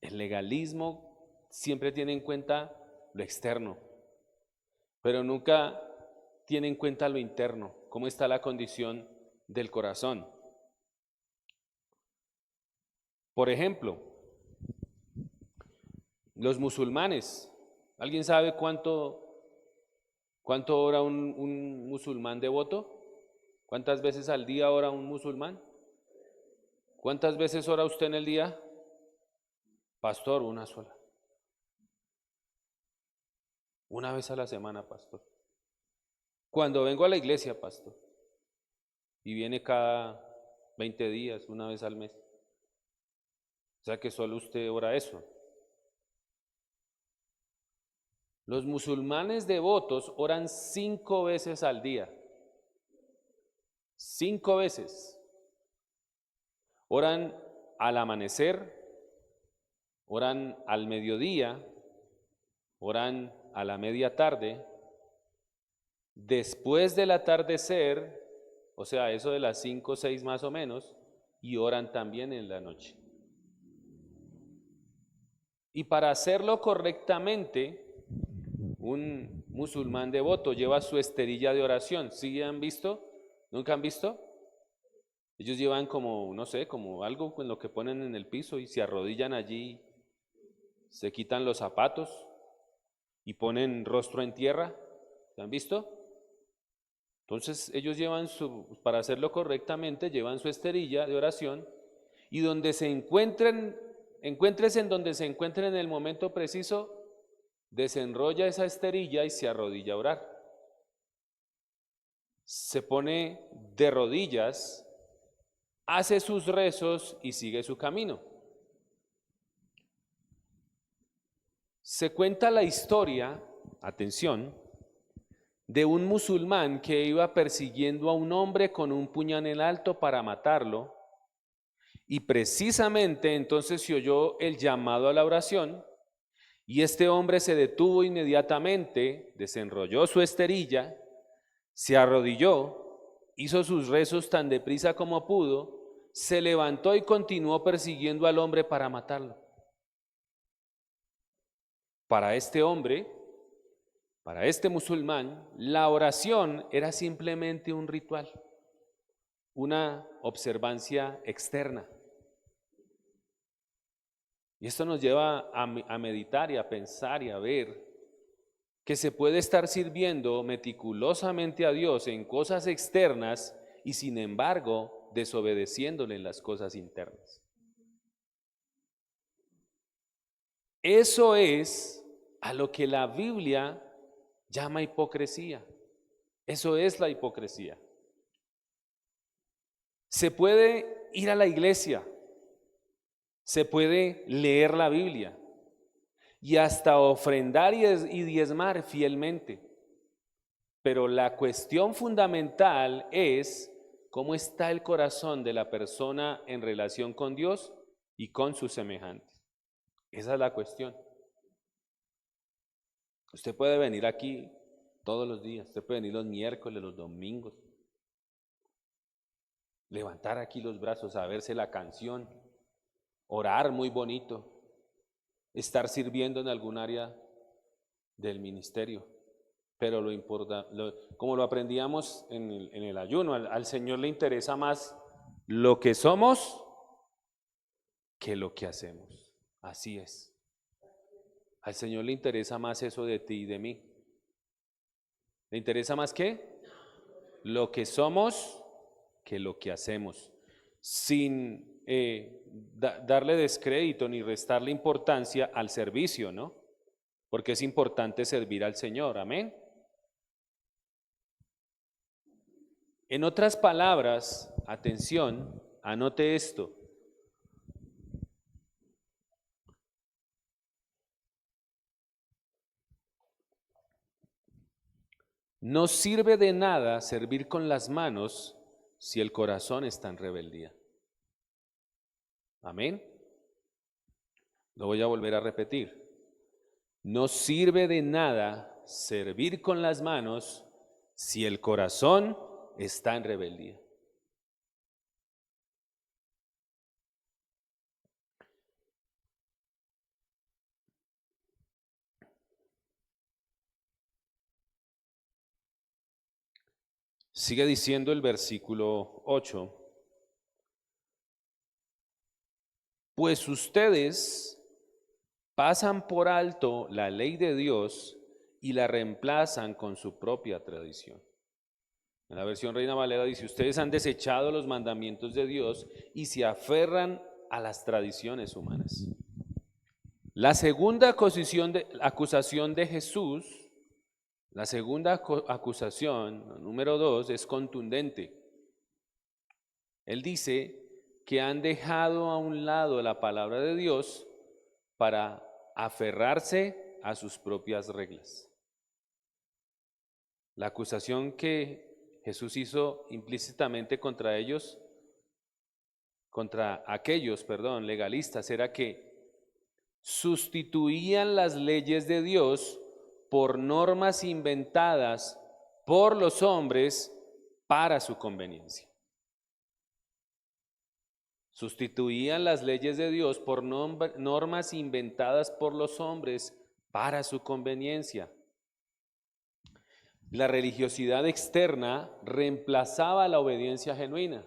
El legalismo siempre tiene en cuenta lo externo, pero nunca tiene en cuenta lo interno, cómo está la condición del corazón. Por ejemplo, los musulmanes. ¿Alguien sabe cuánto ora un musulmán devoto? ¿Cuántas veces al día ora un musulmán? ¿Cuántas veces ora usted en el día? Pastor, una sola. Una vez a la semana, pastor. Cuando vengo a la iglesia, pastor. Y viene cada 20 días, una vez al mes. O sea que solo usted ora eso. Los musulmanes devotos oran 5 veces al día. 5 veces. Oran al amanecer, oran al mediodía, oran a la media tarde, después del atardecer, o sea, eso de las 5 o 6 más o menos, y oran también en la noche. Y para hacerlo correctamente, un musulmán devoto lleva su esterilla de oración. ¿Sí han visto? ¿Nunca han visto? Ellos llevan como, no sé, como algo con lo que ponen en el piso y se arrodillan allí, se quitan los zapatos y ponen rostro en tierra. ¿Se han visto? Entonces ellos para hacerlo correctamente, llevan su esterilla de oración y donde se encuentres en donde se encuentren en el momento preciso, desenrolla esa esterilla y se arrodilla a orar. Se pone de rodillas, hace sus rezos y sigue su camino. Se cuenta la historia, atención, de un musulmán que iba persiguiendo a un hombre con un puñal en alto para matarlo, y precisamente entonces se oyó el llamado a la oración, y este hombre se detuvo inmediatamente, desenrolló su esterilla, se arrodilló, hizo sus rezos tan deprisa como pudo, se levantó y continuó persiguiendo al hombre para matarlo. Para este hombre, para este musulmán, la oración era simplemente un ritual, una observancia externa. Y esto nos lleva a meditar y a pensar y a ver que se puede estar sirviendo meticulosamente a Dios en cosas externas y sin embargo desobedeciéndole en las cosas internas. Eso es a lo que la Biblia llama hipocresía. Eso es la hipocresía. Se puede ir a la iglesia, se puede leer la Biblia y hasta ofrendar y diezmar fielmente. Pero la cuestión fundamental es cómo está el corazón de la persona en relación con Dios y con sus semejantes. Esa es la cuestión. Usted puede venir aquí todos los días, usted puede venir los miércoles, los domingos, levantar aquí los brazos, saberse la canción, orar muy bonito, estar sirviendo en algún área del ministerio. Pero lo importante, como lo aprendíamos en el ayuno, al Señor le interesa más lo que somos que lo que hacemos. Así es. Al Señor le interesa más eso de ti y de mí. ¿Le interesa más qué? Lo que somos que lo que hacemos. Sin darle descrédito ni restarle importancia al servicio, ¿no? Porque es importante servir al Señor. Amén. En otras palabras, atención, anote esto. No sirve de nada servir con las manos si el corazón está en rebeldía. Amén. Lo voy a volver a repetir. No sirve de nada servir con las manos si el corazón está en rebeldía. Sigue diciendo el versículo 8. Pues ustedes pasan por alto la ley de Dios y la reemplazan con su propia tradición. En la versión Reina Valera dice, ustedes han desechado los mandamientos de Dios y se aferran a las tradiciones humanas. La segunda acusación de Jesús, la segunda acusación, número 2, es contundente. Él dice que han dejado a un lado la palabra de Dios para aferrarse a sus propias reglas. La acusación que Jesús hizo implícitamente contra ellos, contra aquellos, legalistas, era que sustituían las leyes de Dios por normas inventadas por los hombres para su conveniencia. Sustituían las leyes de Dios por normas inventadas por los hombres para su conveniencia. La religiosidad externa reemplazaba la obediencia genuina.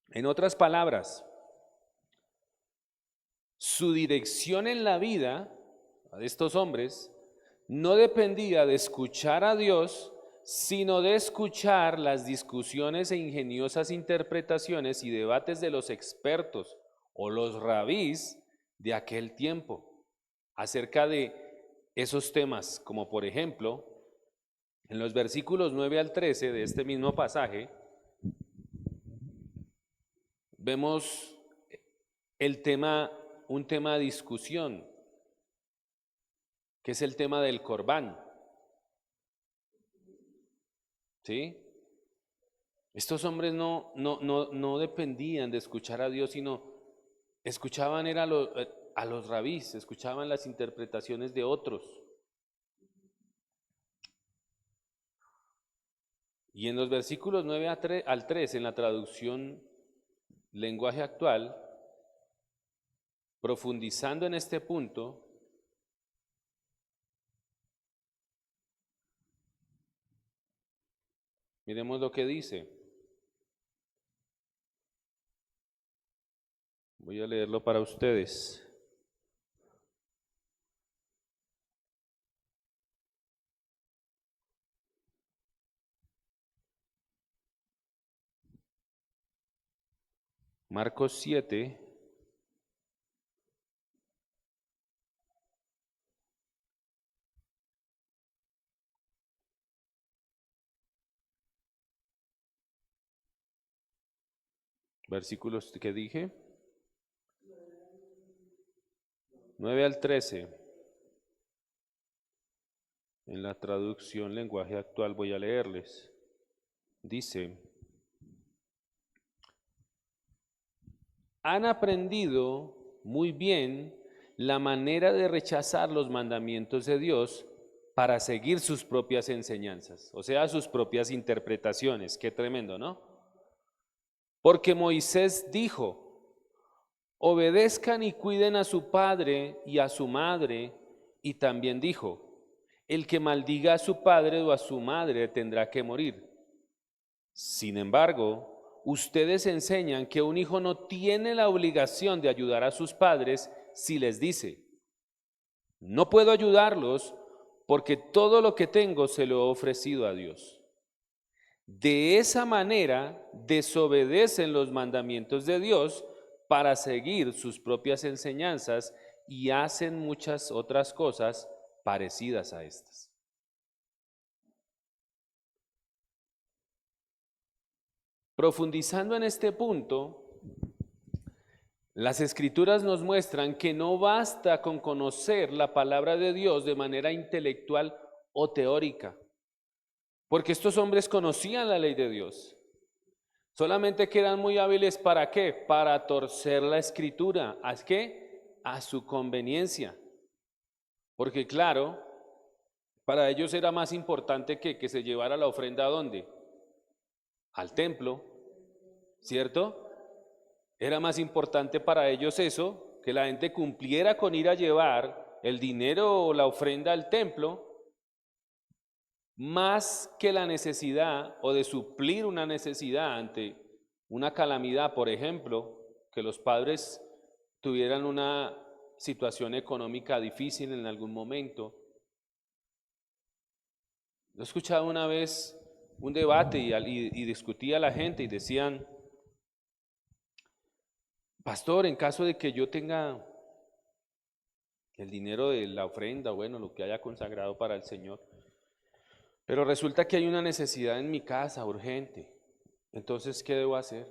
En otras palabras, su dirección en la vida de estos hombres no dependía de escuchar a Dios, sino de escuchar las discusiones e ingeniosas interpretaciones y debates de los expertos o los rabís de aquel tiempo acerca de esos temas, como por ejemplo, en los versículos 9 al 13 de este mismo pasaje, vemos un tema de discusión, que es el tema del Corbán. ¿Sí? Estos hombres no dependían de escuchar a Dios, sino escuchaban a los rabís, escuchaban las interpretaciones de otros. Y en los versículos 9 al 13, en la traducción lenguaje actual, profundizando en este punto, miremos lo que dice. Voy a leerlo para ustedes. Marcos 7, versículos que dije, 9 al 13. En la traducción lenguaje actual voy a leerles. Dice: han aprendido muy bien la manera de rechazar los mandamientos de Dios para seguir sus propias enseñanzas, o sea, sus propias interpretaciones. Qué tremendo, ¿no? Porque Moisés dijo: obedezcan y cuiden a su padre y a su madre, y también dijo: el que maldiga a su padre o a su madre tendrá que morir. Sin embargo, ustedes enseñan que un hijo no tiene la obligación de ayudar a sus padres si les dice: no puedo ayudarlos porque todo lo que tengo se lo he ofrecido a Dios. De esa manera desobedecen los mandamientos de Dios para seguir sus propias enseñanzas y hacen muchas otras cosas parecidas a estas. Profundizando en este punto, las Escrituras nos muestran que no basta con conocer la palabra de Dios de manera intelectual o teórica, porque estos hombres conocían la ley de Dios, solamente que eran muy hábiles ¿para qué? Para torcer la Escritura. ¿A qué? A su conveniencia, porque claro, para ellos era más importante que se llevara la ofrenda ¿a dónde? Al templo, ¿cierto? Era más importante para ellos eso, que la gente cumpliera con ir a llevar el dinero o la ofrenda al templo, más que la necesidad o de suplir una necesidad ante una calamidad, por ejemplo, que los padres tuvieran una situación económica difícil en algún momento. Yo escuchaba una vez un debate y discutía a la gente y decían: pastor, en caso de que yo tenga el dinero de la ofrenda, bueno, lo que haya consagrado para el Señor, pero resulta que hay una necesidad en mi casa urgente, entonces, ¿qué debo hacer?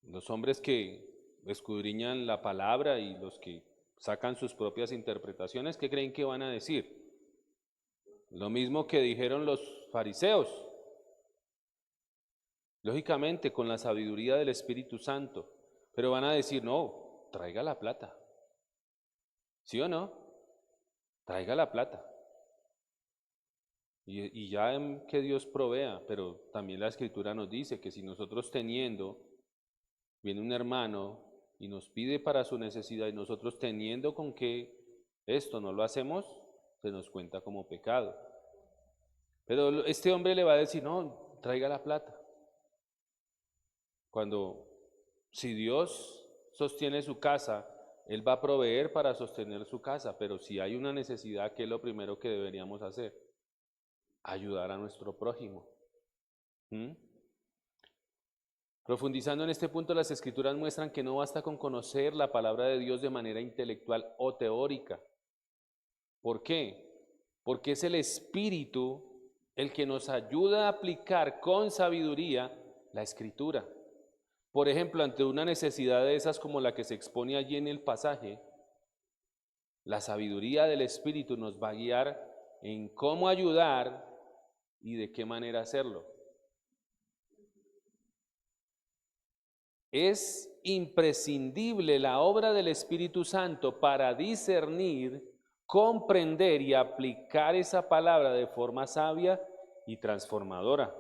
Los hombres que escudriñan la palabra y los que sacan sus propias interpretaciones, ¿qué creen que van a decir? Lo mismo que dijeron los fariseos. Lógicamente, con la sabiduría del Espíritu Santo, pero van a decir: no, traiga la plata. ¿Sí o no? Traiga la plata. Y ya que Dios provea, pero también la Escritura nos dice que si nosotros teniendo, viene un hermano y nos pide para su necesidad y nosotros teniendo con que esto no lo hacemos, se nos cuenta como pecado. Pero este hombre le va a decir: no, traiga la plata. Cuando, si Dios sostiene su casa, Él va a proveer para sostener su casa, pero si hay una necesidad, ¿qué es lo primero que deberíamos hacer? Ayudar a nuestro prójimo. ¿Mm? Profundizando en este punto, las Escrituras muestran que no basta con conocer la palabra de Dios de manera intelectual o teórica. ¿Por qué? Porque es el Espíritu el que nos ayuda a aplicar con sabiduría la Escritura. Por ejemplo, ante una necesidad de esas como la que se expone allí en el pasaje, la sabiduría del Espíritu nos va a guiar en cómo ayudar y de qué manera hacerlo. Es imprescindible la obra del Espíritu Santo para discernir, comprender y aplicar esa palabra de forma sabia y transformadora.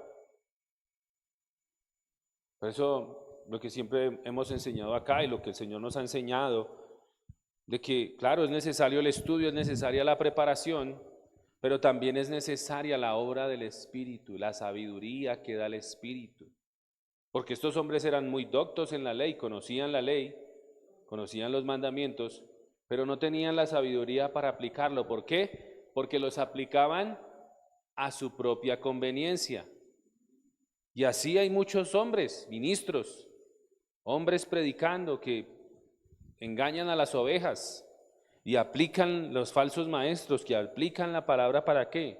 Por eso, lo que siempre hemos enseñado acá y lo que el Señor nos ha enseñado, de que, claro, es necesario el estudio, es necesaria la preparación, pero también es necesaria la obra del Espíritu, la sabiduría que da el Espíritu. Porque estos hombres eran muy doctos en la ley, conocían los mandamientos, pero no tenían la sabiduría para aplicarlo. ¿Por qué? Porque los aplicaban a su propia conveniencia. Y así hay muchos hombres, ministros, hombres predicando que engañan a las ovejas y aplican los falsos maestros, que aplican la palabra ¿para qué?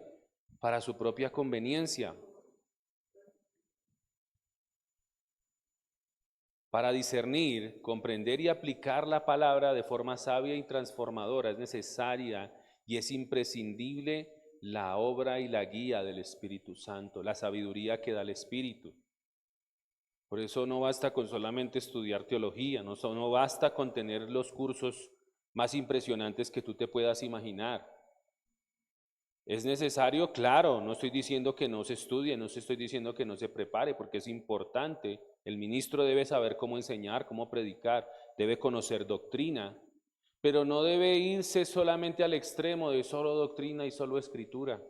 Para su propia conveniencia. Para discernir, comprender y aplicar la palabra de forma sabia y transformadora es necesaria y es imprescindible la obra y la guía del Espíritu Santo, la sabiduría que da el Espíritu. Por eso no basta con solamente estudiar teología, no basta con tener los cursos más impresionantes que tú te puedas imaginar. Es necesario, claro, no estoy diciendo que no se estudie, no estoy diciendo que no se prepare, porque es importante. El ministro debe saber cómo enseñar, cómo predicar, debe conocer doctrina, pero no debe irse solamente al extremo de solo doctrina y solo escritura.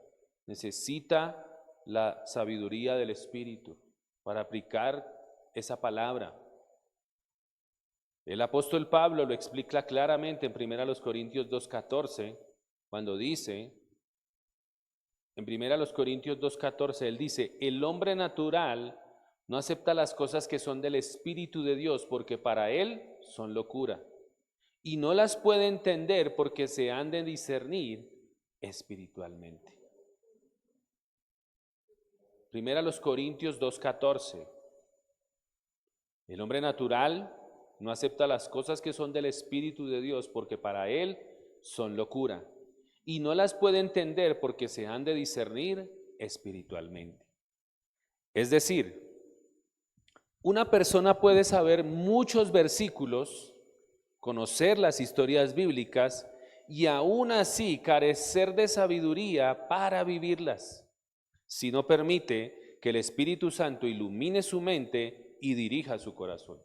Necesita la sabiduría del Espíritu para aplicar esa palabra. El apóstol Pablo lo explica claramente en 1 Corintios 2:14, cuando dice, en 1 Corintios 2:14, él dice, el hombre natural no acepta las cosas que son del Espíritu de Dios porque para él son locura y no las puede entender porque se han de discernir espiritualmente. 1 Corintios 2:14, el hombre natural no acepta las cosas que son del Espíritu de Dios porque para él son locura y no las puede entender porque se han de discernir espiritualmente. Es decir, una persona puede saber muchos versículos, conocer las historias bíblicas y aún así carecer de sabiduría para vivirlas, si no permite que el Espíritu Santo ilumine su mente y dirija su corazón.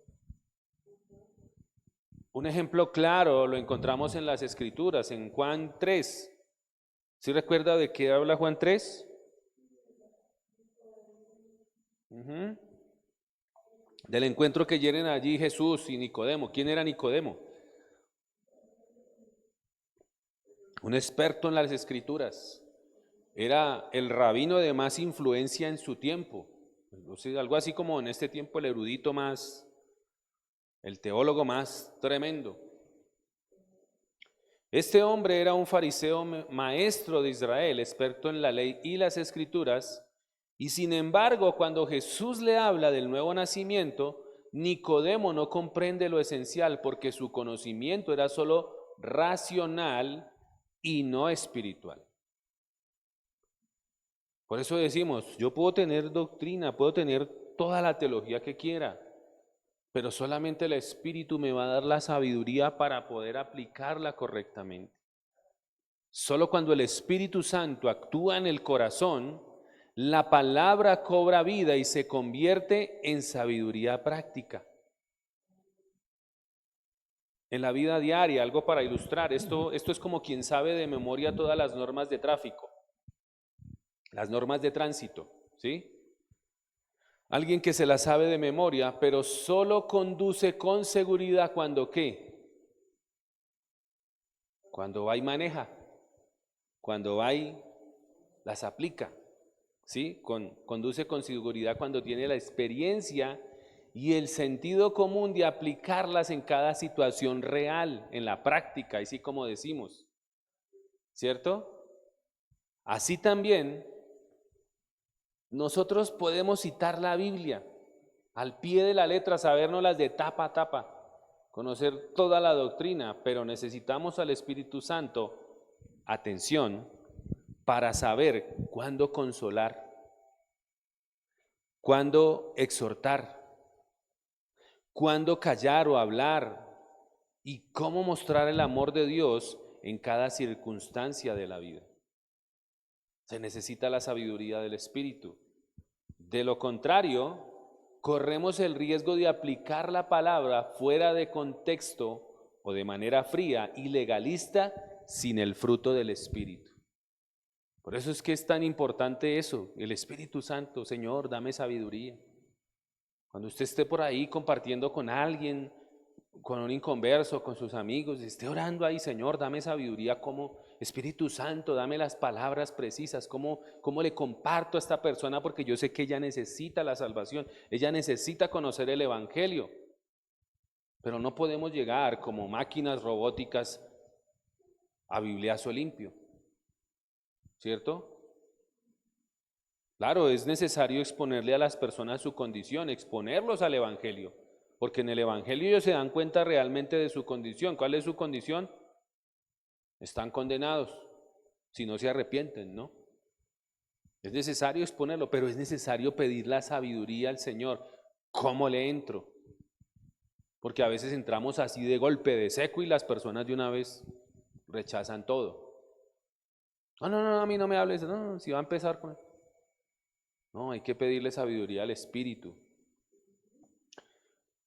Un ejemplo claro lo encontramos en las Escrituras, en Juan 3. ¿Sí recuerda de qué habla Juan 3? Del encuentro que tienen allí Jesús y Nicodemo. ¿Quién era Nicodemo? Un experto en las Escrituras. Era el rabino de más influencia en su tiempo. O sea, algo así como en este tiempo el erudito más, el teólogo más tremendo. Este hombre era un fariseo maestro de Israel, experto en la ley y las Escrituras, y sin embargo, cuando Jesús le habla del nuevo nacimiento, Nicodemo no comprende lo esencial porque su conocimiento era solo racional y no espiritual. Por eso decimos, yo puedo tener doctrina, puedo tener toda la teología que quiera, pero solamente el Espíritu me va a dar la sabiduría para poder aplicarla correctamente. Solo cuando el Espíritu Santo actúa en el corazón, la palabra cobra vida y se convierte en sabiduría práctica. En la vida diaria, algo para ilustrar, esto es como quien sabe de memoria todas las normas de tráfico, las normas de tránsito, ¿sí? Alguien que se la sabe de memoria, pero solo conduce con seguridad cuando ¿qué? Cuando va y maneja, cuando va y las aplica, ¿sí? Conduce con seguridad cuando tiene la experiencia y el sentido común de aplicarlas en cada situación real, en la práctica, así como decimos, ¿cierto? Así también nosotros podemos citar la Biblia al pie de la letra, sabérnoslas de tapa a tapa, conocer toda la doctrina, pero necesitamos al Espíritu Santo, atención, para saber cuándo consolar, cuándo exhortar, cuándo callar o hablar y cómo mostrar el amor de Dios en cada circunstancia de la vida. Se necesita la sabiduría del Espíritu. De lo contrario, corremos el riesgo de aplicar la palabra fuera de contexto o de manera fría y legalista sin el fruto del Espíritu. Por eso es que es tan importante eso, el Espíritu Santo. Señor, dame sabiduría. Cuando usted esté por ahí compartiendo con alguien, con un inconverso, con sus amigos, esté orando ahí, Señor, dame sabiduría, como Espíritu Santo, dame las palabras precisas, cómo le comparto a esta persona, porque yo sé que ella necesita la salvación, ella necesita conocer el Evangelio, pero no podemos llegar como máquinas robóticas a bibliazo limpio, ¿cierto? Claro, es necesario exponerle a las personas su condición, exponerlos al Evangelio, porque en el Evangelio ellos se dan cuenta realmente de su condición. ¿Cuál es su condición? Están condenados, si no se arrepienten, ¿no? Es necesario exponerlo, pero es necesario pedir la sabiduría al Señor. ¿Cómo le entro? Porque a veces entramos así de golpe, de seco, y las personas de una vez rechazan todo. No, a mí no me hables, no, si va a empezar con... No, hay que pedirle sabiduría al Espíritu.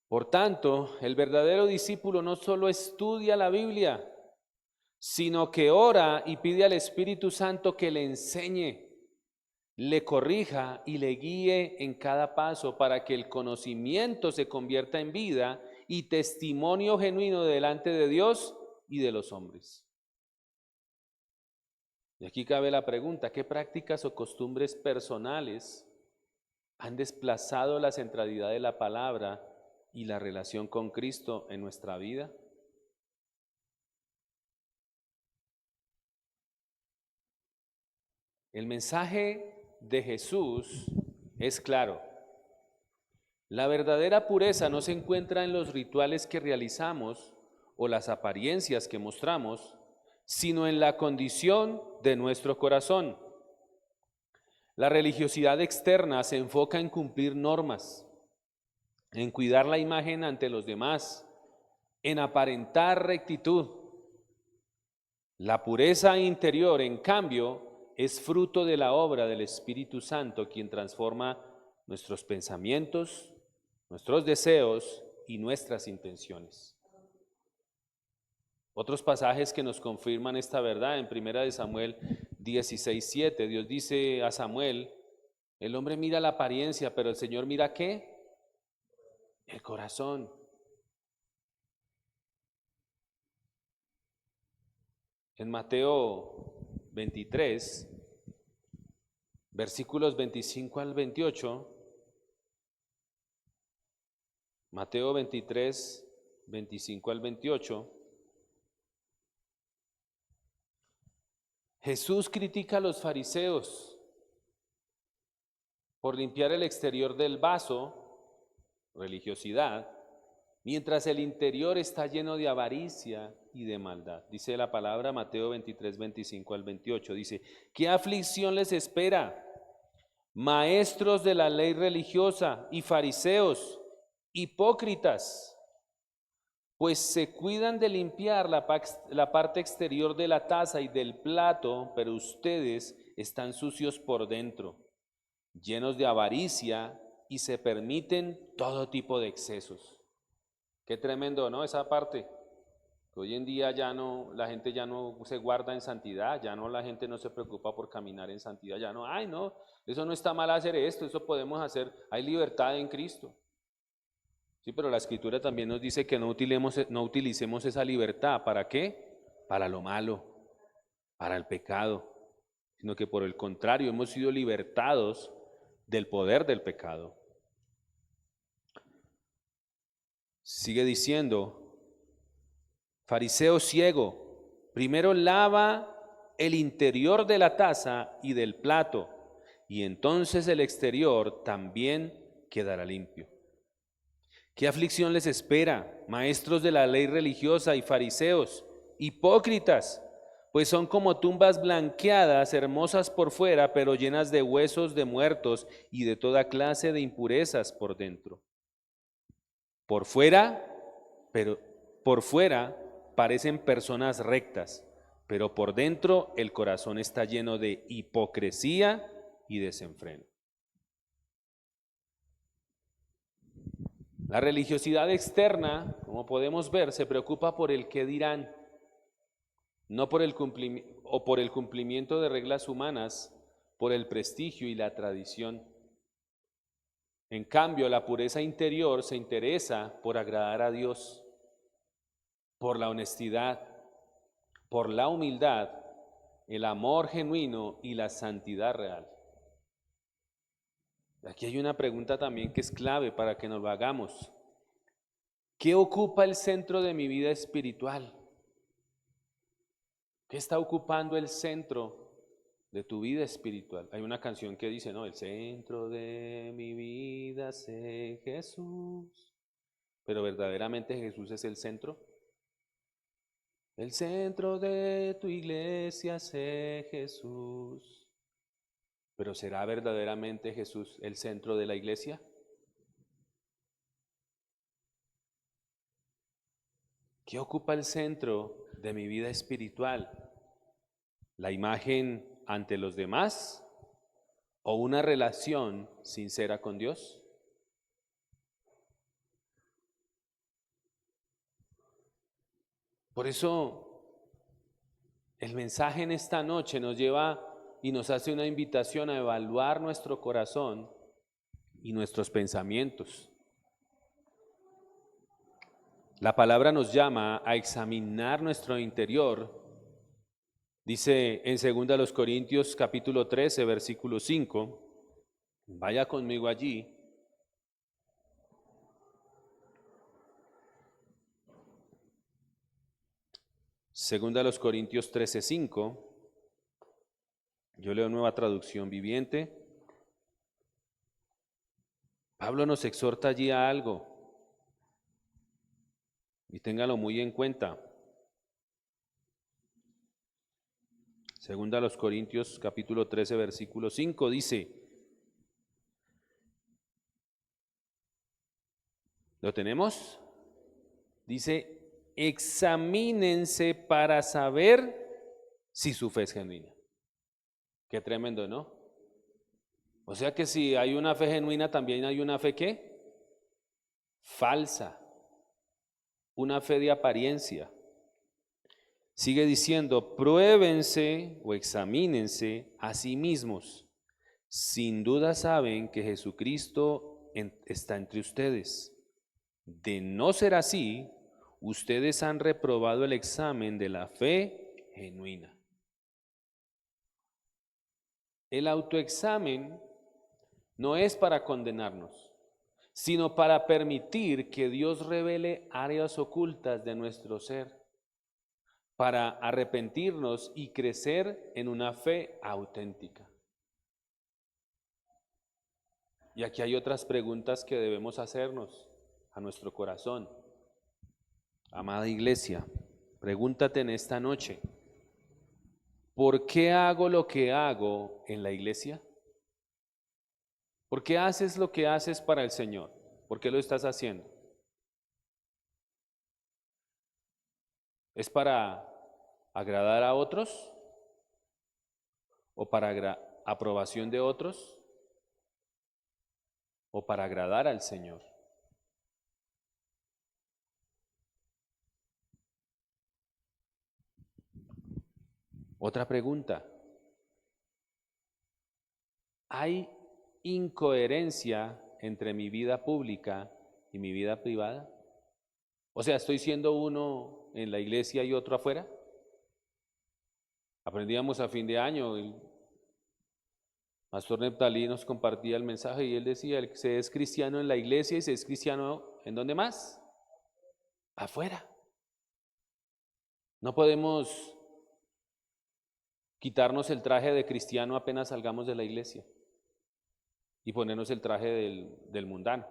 Por tanto, el verdadero discípulo no solo estudia la Biblia, sino que ora y pide al Espíritu Santo que le enseñe, le corrija y le guíe en cada paso para que el conocimiento se convierta en vida y testimonio genuino delante de Dios y de los hombres. Y aquí cabe la pregunta, ¿qué prácticas o costumbres personales han desplazado la centralidad de la palabra y la relación con Cristo en nuestra vida? El mensaje de Jesús es claro. La verdadera pureza no se encuentra en los rituales que realizamos o las apariencias que mostramos, sino en la condición de nuestro corazón. La religiosidad externa se enfoca en cumplir normas, en cuidar la imagen ante los demás, en aparentar rectitud. La pureza interior, en cambio, es fruto de la obra del Espíritu Santo, quien transforma nuestros pensamientos, nuestros deseos y nuestras intenciones. Otros pasajes que nos confirman esta verdad, en 1 Samuel 16:7, Dios dice a Samuel, el hombre mira la apariencia, pero el Señor mira ¿qué? El corazón. En Mateo 23, versículos 25 al 28, Mateo 23, 25 al 28, Jesús critica a los fariseos por limpiar el exterior del vaso, religiosidad, mientras el interior está lleno de avaricia y de maldad. Dice la palabra Mateo 23, 25 al 28, dice, ¿qué aflicción les espera? Maestros de la ley religiosa y fariseos, hipócritas, pues se cuidan de limpiar la parte exterior de la taza y del plato, pero ustedes están sucios por dentro, llenos de avaricia y se permiten todo tipo de excesos. Qué tremendo, ¿no? Esa parte. Hoy en día ya no, la gente ya no se guarda en santidad, ya no, la gente no se preocupa por caminar en santidad, ya no, ay no, eso no está mal hacer esto, eso podemos hacer, hay libertad en Cristo. Sí, pero la Escritura también nos dice que no utilicemos esa libertad, ¿para qué? Para lo malo, para el pecado, sino que por el contrario hemos sido libertados del poder del pecado. Sigue diciendo, fariseo ciego, primero lava el interior de la taza y del plato, y entonces el exterior también quedará limpio. ¿Qué aflicción les espera, maestros de la ley religiosa y fariseos, hipócritas? Pues son como tumbas blanqueadas, hermosas por fuera, pero llenas de huesos de muertos y de toda clase de impurezas por dentro. Por fuera, por fuera parecen personas rectas, pero por dentro el corazón está lleno de hipocresía y desenfreno. La religiosidad externa, como podemos ver, se preocupa por el qué dirán, no por el cumplimiento de reglas humanas, por el prestigio y la tradición. En cambio, la pureza interior se interesa por agradar a Dios, por la honestidad, por la humildad, el amor genuino y la santidad real. Aquí hay una pregunta también que es clave para que nos lo hagamos. ¿Qué ocupa el centro de mi vida espiritual? ¿Qué está ocupando el centro de tu vida espiritual? Hay una canción que dice, no, el centro de mi vida es Jesús. Pero verdaderamente Jesús es el centro. El centro de tu iglesia es Jesús. Pero ¿será verdaderamente Jesús el centro de la iglesia? ¿Qué ocupa el centro de mi vida espiritual? ¿La imagen ante los demás o una relación sincera con Dios? Por eso el mensaje en esta noche nos lleva y nos hace una invitación a evaluar nuestro corazón y nuestros pensamientos. La palabra nos llama a examinar nuestro interior. Dice en 2 Corintios capítulo 13, versículo 5, vaya conmigo allí. Segunda a los Corintios 13:5, yo leo Nueva Traducción Viviente. Pablo nos exhorta allí a algo, y téngalo muy en cuenta. Segunda a los Corintios capítulo 13, versículo 5, dice, ¿lo tenemos? Dice, examínense para saber si su fe es genuina. Qué tremendo, ¿no? O sea que si hay una fe genuina, también hay una fe ¿qué? Falsa. Una fe de apariencia. Sigue diciendo, pruébense o examínense a sí mismos. Sin duda saben que Jesucristo está entre ustedes. De no ser así, ustedes han reprobado el examen de la fe genuina. El autoexamen no es para condenarnos, sino para permitir que Dios revele áreas ocultas de nuestro ser, para arrepentirnos y crecer en una fe auténtica. Y aquí hay otras preguntas que debemos hacernos a nuestro corazón. Amada iglesia, pregúntate en esta noche, ¿por qué hago lo que hago en la iglesia? ¿Por qué haces lo que haces para el Señor? ¿Por qué lo estás haciendo? ¿Es para agradar a otros? ¿O para aprobación de otros? ¿O para agradar al Señor? Otra pregunta. ¿Hay incoherencia entre mi vida pública y mi vida privada? O sea, ¿estoy siendo uno en la iglesia y otro afuera? Aprendíamos a fin de año, el pastor Neptalí nos compartía el mensaje y él decía, el que se es cristiano en la iglesia y se es cristiano, ¿en dónde más? Afuera. No podemos quitarnos el traje de cristiano apenas salgamos de la iglesia y ponernos el traje del mundano.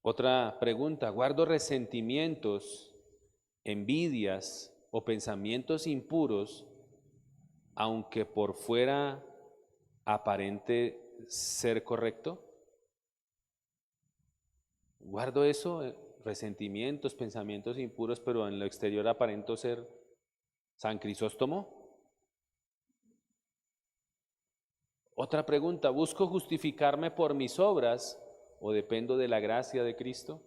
Otra pregunta, ¿guardo resentimientos, envidias o pensamientos impuros, aunque por fuera aparente ser correcto? ¿Guardo eso? Resentimientos, pensamientos impuros, pero en lo exterior aparento ser San Crisóstomo. Otra pregunta, ¿busco justificarme por mis obras o dependo de la gracia de Cristo?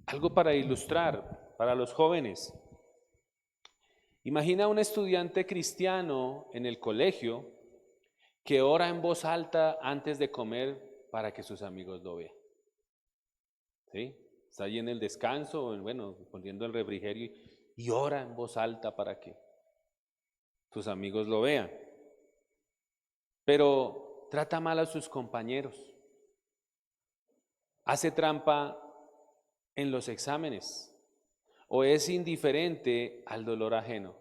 Algo para ilustrar para los jóvenes. Imagina un estudiante cristiano en el colegio que ora en voz alta antes de comer para que sus amigos lo vean. ¿Sí? Está ahí en el descanso, bueno, poniendo el refrigerio y ora en voz alta para que sus amigos lo vean. Pero trata mal a sus compañeros. Hace trampa en los exámenes o es indiferente al dolor ajeno.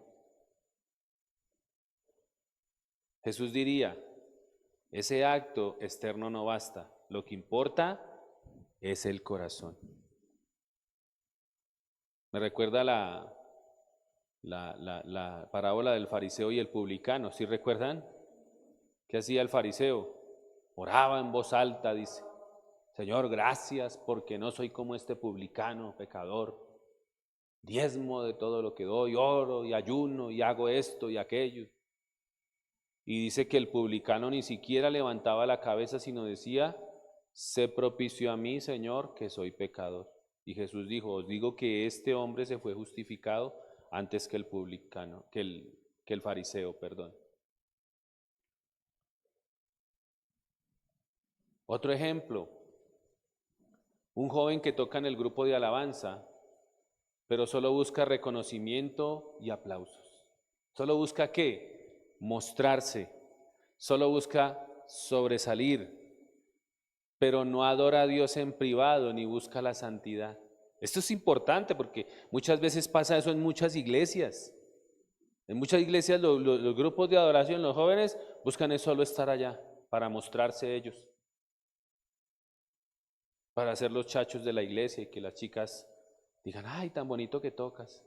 Jesús diría, ese acto externo no basta, lo que importa es el corazón. Me recuerda la parábola del fariseo y el publicano, ¿sí recuerdan? ¿Qué hacía el fariseo? Oraba en voz alta, dice, Señor, gracias porque no soy como este publicano, pecador, diezmo de todo lo que doy, oro y ayuno y hago esto y aquello. Y dice que el publicano ni siquiera levantaba la cabeza, sino decía, sé propicio a mí, Señor, que soy pecador. Y Jesús dijo, os digo que este hombre se fue justificado antes que el publicano, que el fariseo, perdón. Otro ejemplo, un joven que toca en el grupo de alabanza, pero solo busca reconocimiento y aplausos. ¿Solo busca qué? Mostrarse. Solo busca sobresalir, pero no adora a Dios en privado ni busca la santidad. Esto es importante porque muchas veces pasa eso en muchas iglesias. En muchas iglesias los grupos de adoración, los jóvenes, buscan es solo estar allá para mostrarse ellos, para ser los chachos de la iglesia y que las chicas digan, ay, tan bonito que tocas.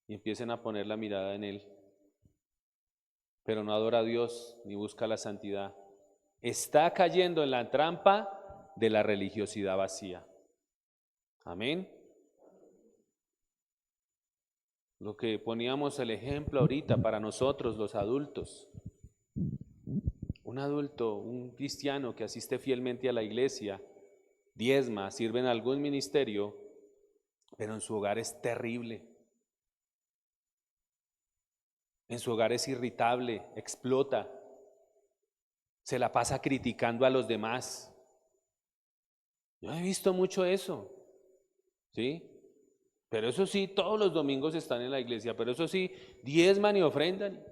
Y empiecen a poner la mirada en él. Pero no adora a Dios ni busca la santidad. Está cayendo en la trampa de la religiosidad vacía. Amén. Lo que poníamos el ejemplo ahorita para nosotros los adultos. Un adulto, un cristiano que asiste fielmente a la iglesia, diezma, sirve en algún ministerio, pero en su hogar es terrible. En su hogar es irritable, explota, se la pasa criticando a los demás. Yo he visto mucho eso, ¿sí? Pero eso sí, todos los domingos están en la iglesia, pero eso sí, diezman y ofrendan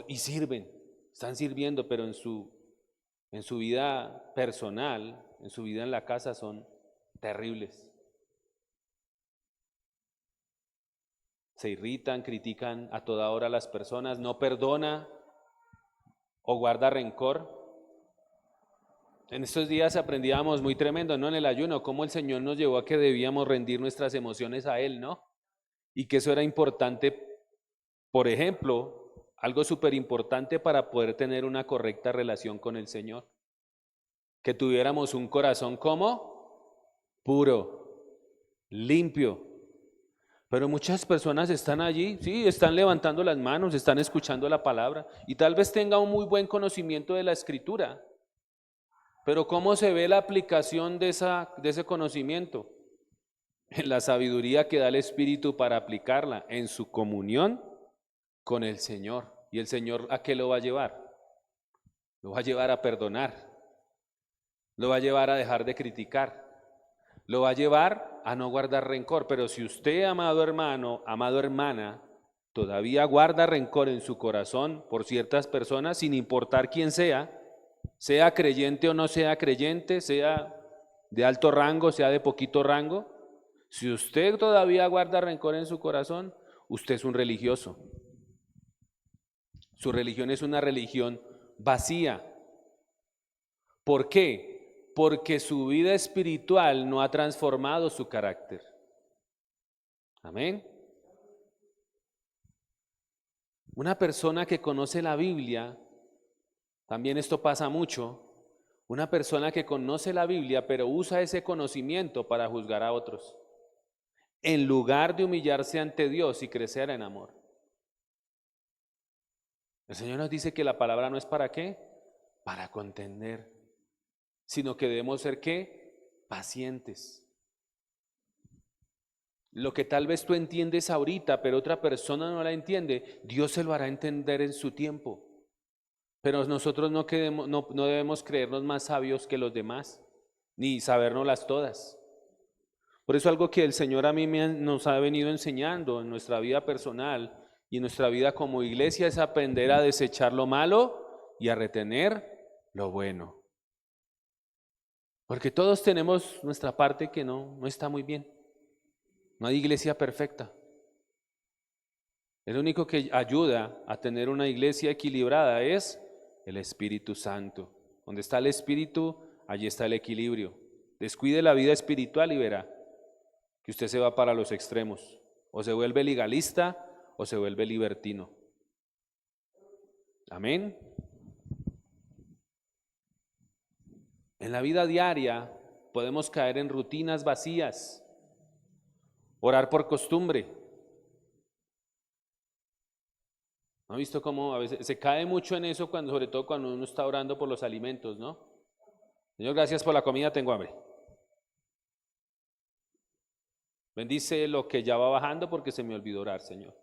y sirven, están sirviendo, pero en su vida personal, en su vida en la casa son terribles. Se irritan, critican a toda hora a las personas, no perdona o guarda rencor. En estos días aprendíamos muy tremendo, ¿no? En el ayuno, cómo el Señor nos llevó a que debíamos rendir nuestras emociones a Él, ¿no? Y que eso era importante, por ejemplo, algo súper importante para poder tener una correcta relación con el Señor. Que tuviéramos un corazón como puro, limpio. Pero muchas personas están allí, sí, están levantando las manos, están escuchando la palabra y tal vez tenga un muy buen conocimiento de la escritura. Pero ¿cómo se ve la aplicación de ese conocimiento? En la sabiduría que da el Espíritu para aplicarla, en su comunión con el Señor. ¿Y el Señor a qué lo va a llevar? Lo va a llevar a perdonar, lo va a llevar a dejar de criticar, lo va a llevar a no guardar rencor. Pero si usted, amado hermano, amado hermana, todavía guarda rencor en su corazón por ciertas personas, sin importar quién sea creyente o no sea creyente, sea de alto rango, sea de poquito rango, si usted todavía guarda rencor en su corazón, usted es un religioso. Su religión es una religión vacía. ¿Por qué? Porque su vida espiritual no ha transformado su carácter. Amén. Una persona que conoce la Biblia, también esto pasa mucho, una persona que conoce la Biblia pero usa ese conocimiento para juzgar a otros, en lugar de humillarse ante Dios y crecer en amor. El Señor nos dice que la palabra no es para qué, para contender, sino que debemos ser ¿qué? Pacientes. Lo que tal vez tú entiendes ahorita, pero otra persona no la entiende, Dios se lo hará entender en su tiempo. Pero nosotros no debemos creernos más sabios que los demás, ni sabérnoslas todas. Por eso algo que el Señor a mí nos ha venido enseñando en nuestra vida personal y en nuestra vida como iglesia es aprender a desechar lo malo y a retener lo bueno. Porque todos tenemos nuestra parte que no está muy bien. No hay iglesia perfecta. El único que ayuda a tener una iglesia equilibrada es el Espíritu Santo. Donde está el Espíritu, allí está el equilibrio. Descuide la vida espiritual y verá que usted se va para los extremos. O se vuelve legalista o se vuelve libertino. Amén. En la vida diaria podemos caer en rutinas vacías. Orar por costumbre. ¿No ha visto cómo a veces se cae mucho en eso, sobre todo cuando uno está orando por los alimentos, ¿no? Señor, gracias por la comida, tengo hambre. Bendice lo que ya va bajando porque se me olvidó orar, Señor.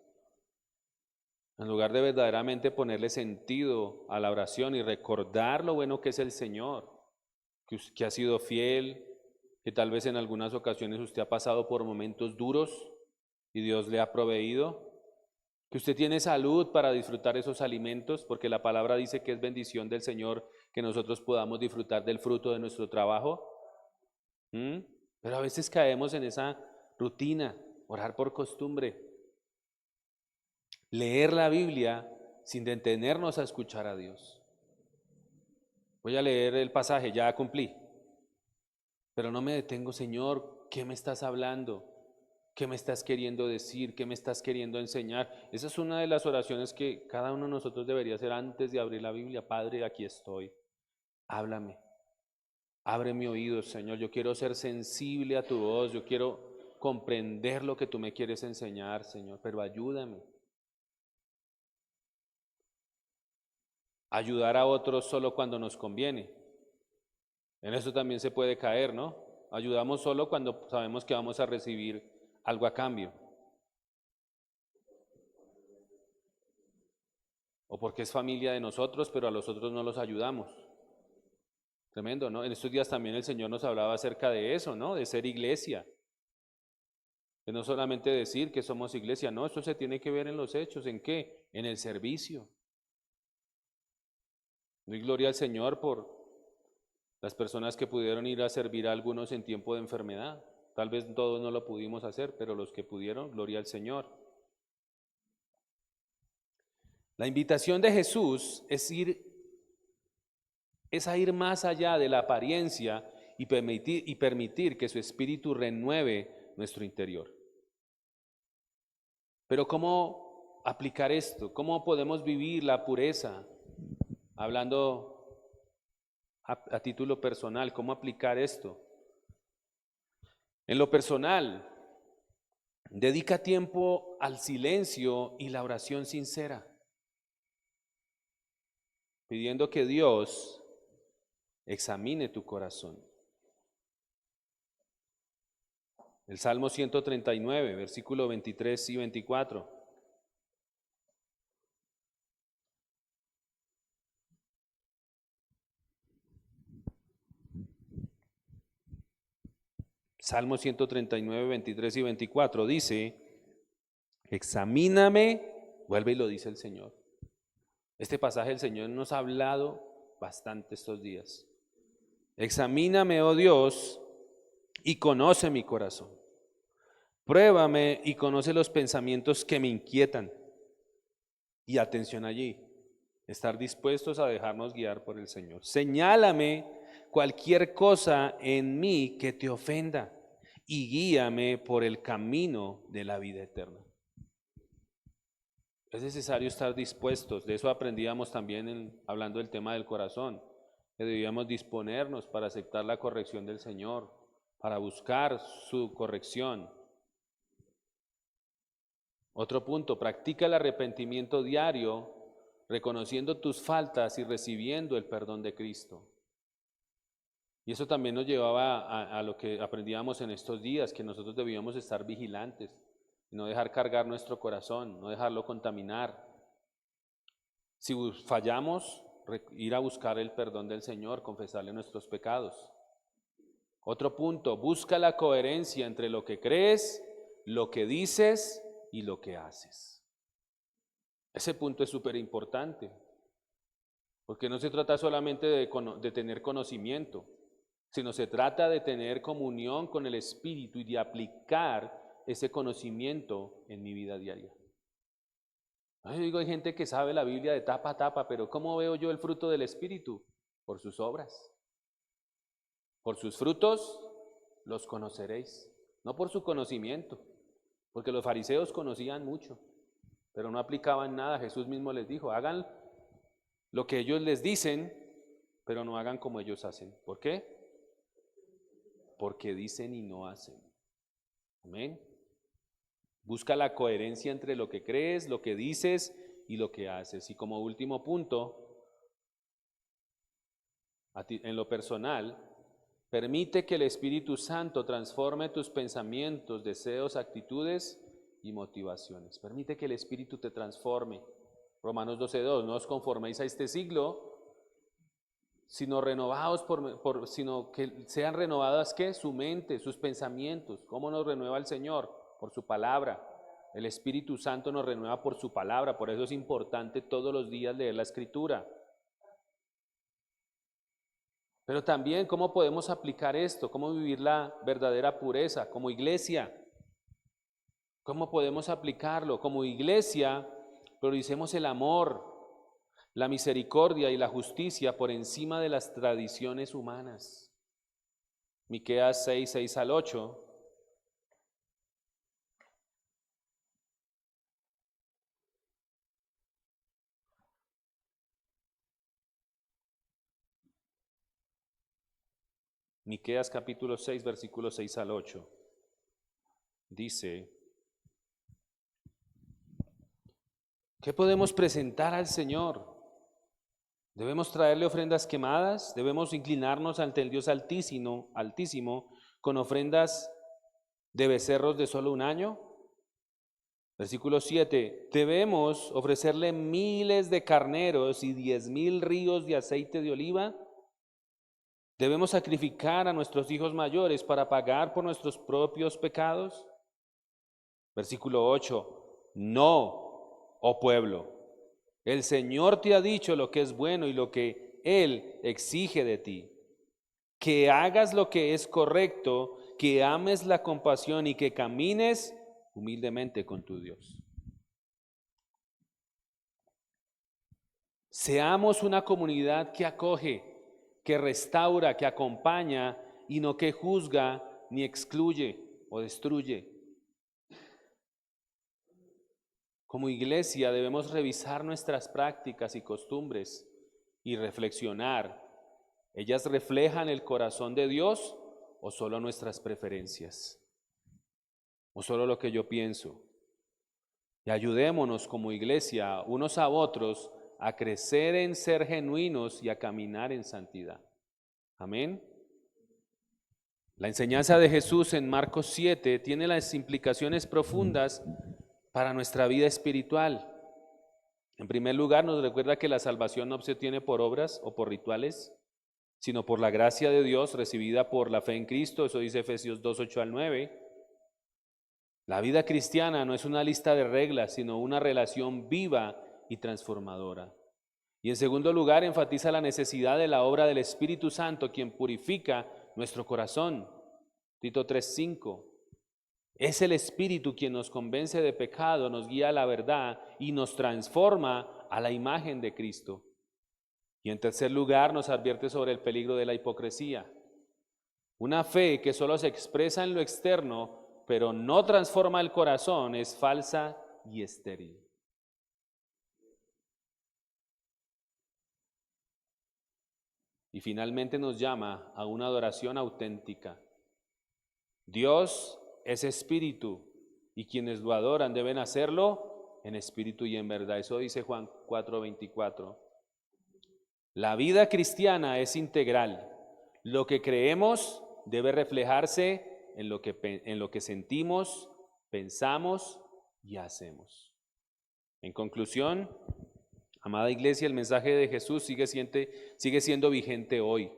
En lugar de verdaderamente ponerle sentido a la oración y recordar lo bueno que es el Señor, que ha sido fiel, que tal vez en algunas ocasiones usted ha pasado por momentos duros y Dios le ha proveído, que usted tiene salud para disfrutar esos alimentos, porque la palabra dice que es bendición del Señor que nosotros podamos disfrutar del fruto de nuestro trabajo. Pero a veces caemos en esa rutina, orar por costumbre, leer la Biblia sin detenernos a escuchar a Dios. Voy a leer el pasaje, ya cumplí, pero no me detengo, Señor, ¿qué me estás hablando? ¿Qué me estás queriendo decir? ¿Qué me estás queriendo enseñar? Esa es una de las oraciones que cada uno de nosotros debería hacer antes de abrir la Biblia. Padre, aquí estoy, háblame, abre mi oído, Señor, yo quiero ser sensible a tu voz, yo quiero comprender lo que tú me quieres enseñar, Señor, pero ayúdame. Ayudar a otros solo cuando nos conviene. En eso también se puede caer, ¿no? Ayudamos solo cuando sabemos que vamos a recibir algo a cambio. O porque es familia de nosotros, pero a los otros no los ayudamos. Tremendo, ¿no? En estos días también el Señor nos hablaba acerca de eso, ¿no? De ser iglesia. De no solamente decir que somos iglesia, no, eso se tiene que ver en los hechos. ¿En qué? En el servicio. Doy gloria al Señor por las personas que pudieron ir a servir a algunos en tiempo de enfermedad. Tal vez todos no lo pudimos hacer, pero los que pudieron, gloria al Señor. La invitación de Jesús es a ir más allá de la apariencia y permitir que su espíritu renueve nuestro interior. Pero ¿cómo aplicar esto? ¿Cómo podemos vivir la pureza? Hablando a título personal, ¿cómo aplicar esto? En lo personal, Dedica tiempo al silencio y la oración sincera, pidiendo que Dios examine tu corazón. El Salmo 139, versículo 23 y 24. Salmo 139, 23 y 24 dice: examíname, vuelve y lo dice el Señor. Este pasaje el Señor nos ha hablado bastante estos días. Examíname, oh Dios, y conoce mi corazón. Pruébame y conoce los pensamientos que me inquietan. Y atención allí, estar dispuestos a dejarnos guiar por el Señor. Señálame cualquier cosa en mí que te ofenda y guíame por el camino de la vida eterna. Es necesario estar dispuestos. De eso aprendíamos también hablando del tema del corazón, que debíamos disponernos para aceptar la corrección del Señor, para buscar su corrección. Otro punto, practica el arrepentimiento diario, reconociendo tus faltas y recibiendo el perdón de Cristo. Y eso también nos llevaba a lo que aprendíamos en estos días, que nosotros debíamos estar vigilantes, y no dejar cargar nuestro corazón, no dejarlo contaminar. Si fallamos, ir a buscar el perdón del Señor, confesarle nuestros pecados. Otro punto, busca la coherencia entre lo que crees, lo que dices y lo que haces. Ese punto es súper importante, porque no se trata solamente de tener conocimiento, sino se trata de tener comunión con el Espíritu y de aplicar ese conocimiento en mi vida diaria. Yo digo, hay gente que sabe la Biblia de tapa a tapa, pero ¿cómo veo yo el fruto del Espíritu? Por sus obras. Por sus frutos los conoceréis, no por su conocimiento, porque los fariseos conocían mucho, pero no aplicaban nada. Jesús mismo les dijo, hagan lo que ellos les dicen, pero no hagan como ellos hacen. ¿Por qué? Porque dicen y no hacen. Amén. Busca la coherencia entre lo que crees, lo que dices y lo que haces. Y como último punto, en lo personal, permite que el Espíritu Santo transforme tus pensamientos, deseos, actitudes y motivaciones. Permite que el Espíritu te transforme. Romanos 12:2, no os conforméis a este siglo, sino renovados sino que sean renovadas ¿qué? Su mente, sus pensamientos. ¿Cómo nos renueva el Señor? Por su palabra. El Espíritu Santo nos renueva por su palabra, por eso es importante todos los días leer la Escritura. Pero también, ¿cómo podemos aplicar esto? ¿Cómo vivir la verdadera pureza como iglesia? ¿Cómo podemos aplicarlo? Como iglesia, prioricemos el amor, la misericordia y la justicia por encima de las tradiciones humanas. Miqueas 6:6-8. Miqueas capítulo 6, versículos 6-8. Dice: ¿qué podemos presentar al Señor? ¿Debemos traerle ofrendas quemadas? ¿Debemos inclinarnos ante el Dios altísimo con ofrendas de becerros de solo un año? Versículo 7, ¿debemos ofrecerle miles de carneros y 10,000 ríos de aceite de oliva? ¿Debemos sacrificar a nuestros hijos mayores para pagar por nuestros propios pecados? Versículo 8, no, oh pueblo, el Señor te ha dicho lo que es bueno y lo que Él exige de ti, que hagas lo que es correcto, que ames la compasión y que camines humildemente con tu Dios. Seamos una comunidad que acoge, que restaura, que acompaña y no que juzga ni excluye o destruye. Como iglesia debemos revisar nuestras prácticas y costumbres y reflexionar. ¿Ellas reflejan el corazón de Dios o solo nuestras preferencias? o solo lo que yo pienso. Y ayudémonos como iglesia unos a otros a crecer en ser genuinos y a caminar en santidad. Amén. La enseñanza de Jesús en Marcos 7 tiene las implicaciones profundas para nuestra vida espiritual. En primer lugar, nos recuerda que la salvación no se obtiene por obras o por rituales, sino por la gracia de Dios recibida por la fe en Cristo. Eso dice Efesios 2, 8 al 9. La vida cristiana no es una lista de reglas, sino una relación viva y transformadora. Y en segundo lugar, enfatiza la necesidad de la obra del Espíritu Santo, quien purifica nuestro corazón. Tito 3:5. Es el Espíritu quien nos convence de pecado, nos guía a la verdad y nos transforma a la imagen de Cristo. Y en tercer lugar, nos advierte sobre el peligro de la hipocresía. Una fe que solo se expresa en lo externo, pero no transforma el corazón, es falsa y estéril. Y finalmente nos llama a una adoración auténtica. Dios es espíritu y quienes lo adoran deben hacerlo en espíritu y en verdad. Eso dice Juan 4:24. La vida cristiana es integral. Lo que creemos debe reflejarse en lo que sentimos, pensamos y hacemos. En conclusión, amada iglesia, el mensaje de Jesús sigue siendo vigente hoy.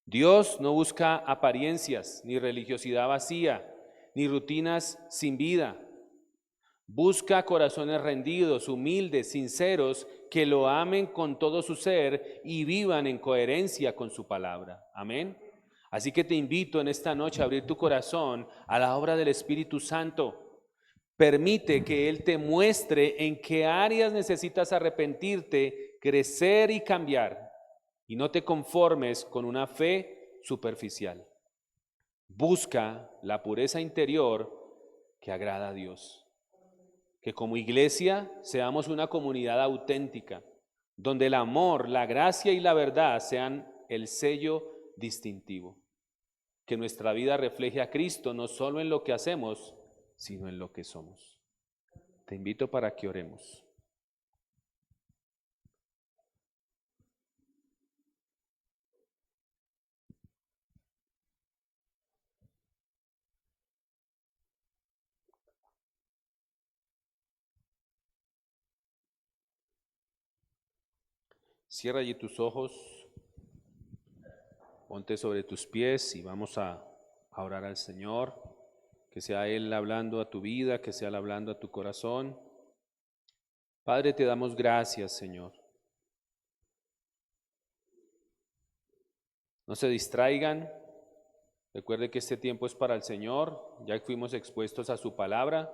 Dios no busca apariencias, ni religiosidad vacía, ni rutinas sin vida. Busca corazones rendidos, humildes, sinceros, que lo amen con todo su ser y vivan en coherencia con su palabra. Amén. Así que te invito en esta noche a abrir tu corazón a la obra del Espíritu Santo. Permite que Él te muestre en qué áreas necesitas arrepentirte, crecer y cambiar. Y no te conformes con una fe superficial. Busca la pureza interior que agrada a Dios. Que como iglesia seamos una comunidad auténtica, donde el amor, la gracia y la verdad sean el sello distintivo. Que nuestra vida refleje a Cristo no solo en lo que hacemos, sino en lo que somos. Te invito para que oremos. Cierra allí tus ojos, ponte sobre tus pies y vamos a orar al Señor. Que sea Él hablando a tu vida, que sea Él hablando a tu corazón. Padre, te damos gracias, Señor. No se distraigan. Recuerde que este tiempo es para el Señor. Ya fuimos expuestos a su palabra.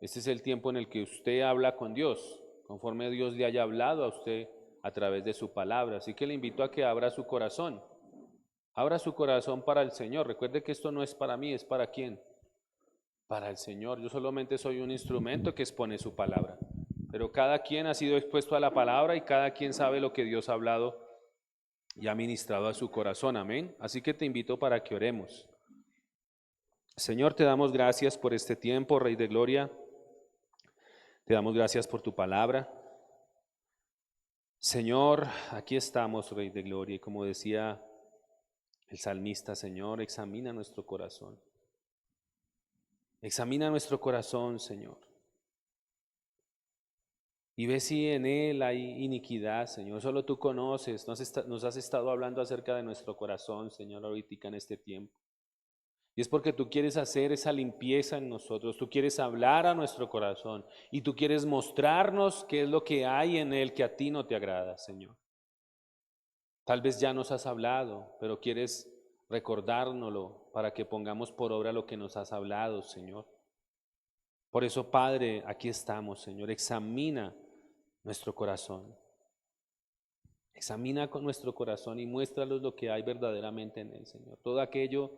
Este es el tiempo en el que usted habla con Dios, conforme Dios le haya hablado a usted a través de su palabra. Así que le invito a que abra su corazón. Abra su corazón para el Señor. Recuerde que esto no es para mí, es para ¿quién? Para el Señor. Yo solamente soy un instrumento que expone su palabra. Pero cada quien ha sido expuesto a la palabra y cada quien sabe lo que Dios ha hablado y ha ministrado a su corazón. Amén. Así que te invito para que oremos. Señor, te damos gracias por este tiempo, Rey de Gloria. Te damos gracias por tu palabra. Señor, aquí estamos, Rey de Gloria, y como decía el salmista, Señor, examina nuestro corazón. Examina nuestro corazón, Señor. Y ve si en él hay iniquidad, Señor. Solo tú conoces, nos has estado hablando acerca de nuestro corazón, Señor, ahorita en este tiempo. Y es porque tú quieres hacer esa limpieza en nosotros, tú quieres hablar a nuestro corazón y tú quieres mostrarnos qué es lo que hay en él que a ti no te agrada, Señor. Tal vez ya nos has hablado, pero quieres recordárnoslo para que pongamos por obra lo que nos has hablado, Señor. Por eso, Padre, aquí estamos, Señor. Examina nuestro corazón. Examina con nuestro corazón y muéstranos lo que hay verdaderamente en él, Señor. Todo aquello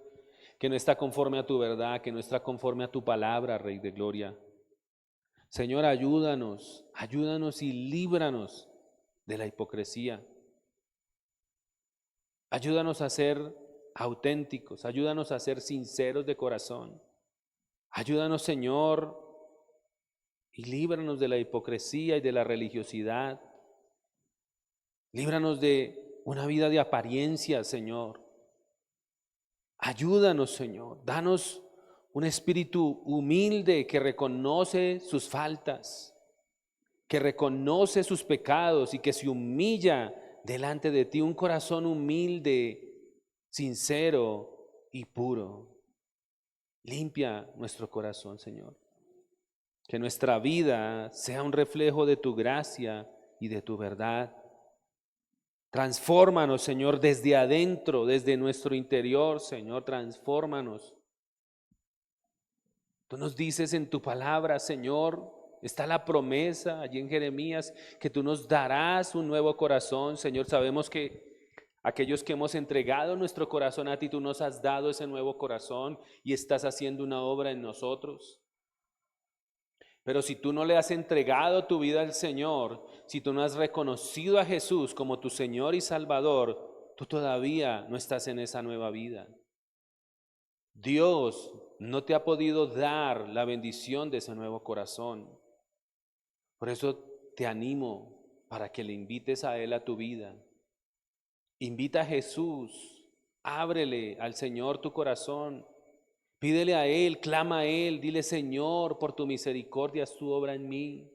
que no está conforme a tu verdad, que no está conforme a tu palabra, Rey de Gloria. Señor, ayúdanos y líbranos de la hipocresía. Ayúdanos a ser auténticos, ayúdanos a ser sinceros de corazón. Ayúdanos, Señor, y líbranos de la hipocresía y de la religiosidad. Líbranos de una vida de apariencia, Señor. Ayúdanos, Señor. Danos un espíritu humilde que reconoce sus faltas, que reconoce sus pecados y que se humilla delante de ti. Un corazón humilde, sincero y puro. Limpia nuestro corazón, Señor. Que nuestra vida sea un reflejo de tu gracia y de tu verdad. Transfórmanos, Señor, desde adentro, desde nuestro interior, Señor, transfórmanos. Tú nos dices en tu palabra, Señor, está la promesa allí en Jeremías, que tú nos darás un nuevo corazón, Señor. Sabemos que aquellos que hemos entregado nuestro corazón a ti, tú nos has dado ese nuevo corazón y estás haciendo una obra en nosotros. Pero si tú no le has entregado tu vida al Señor, si tú no has reconocido a Jesús como tu Señor y Salvador, tú todavía no estás en esa nueva vida. Dios no te ha podido dar la bendición de ese nuevo corazón. Por eso te animo para que le invites a Él a tu vida. Invita a Jesús, ábrele al Señor tu corazón. Pídele a Él, clama a Él, dile: Señor, por tu misericordia haz tu obra en mí.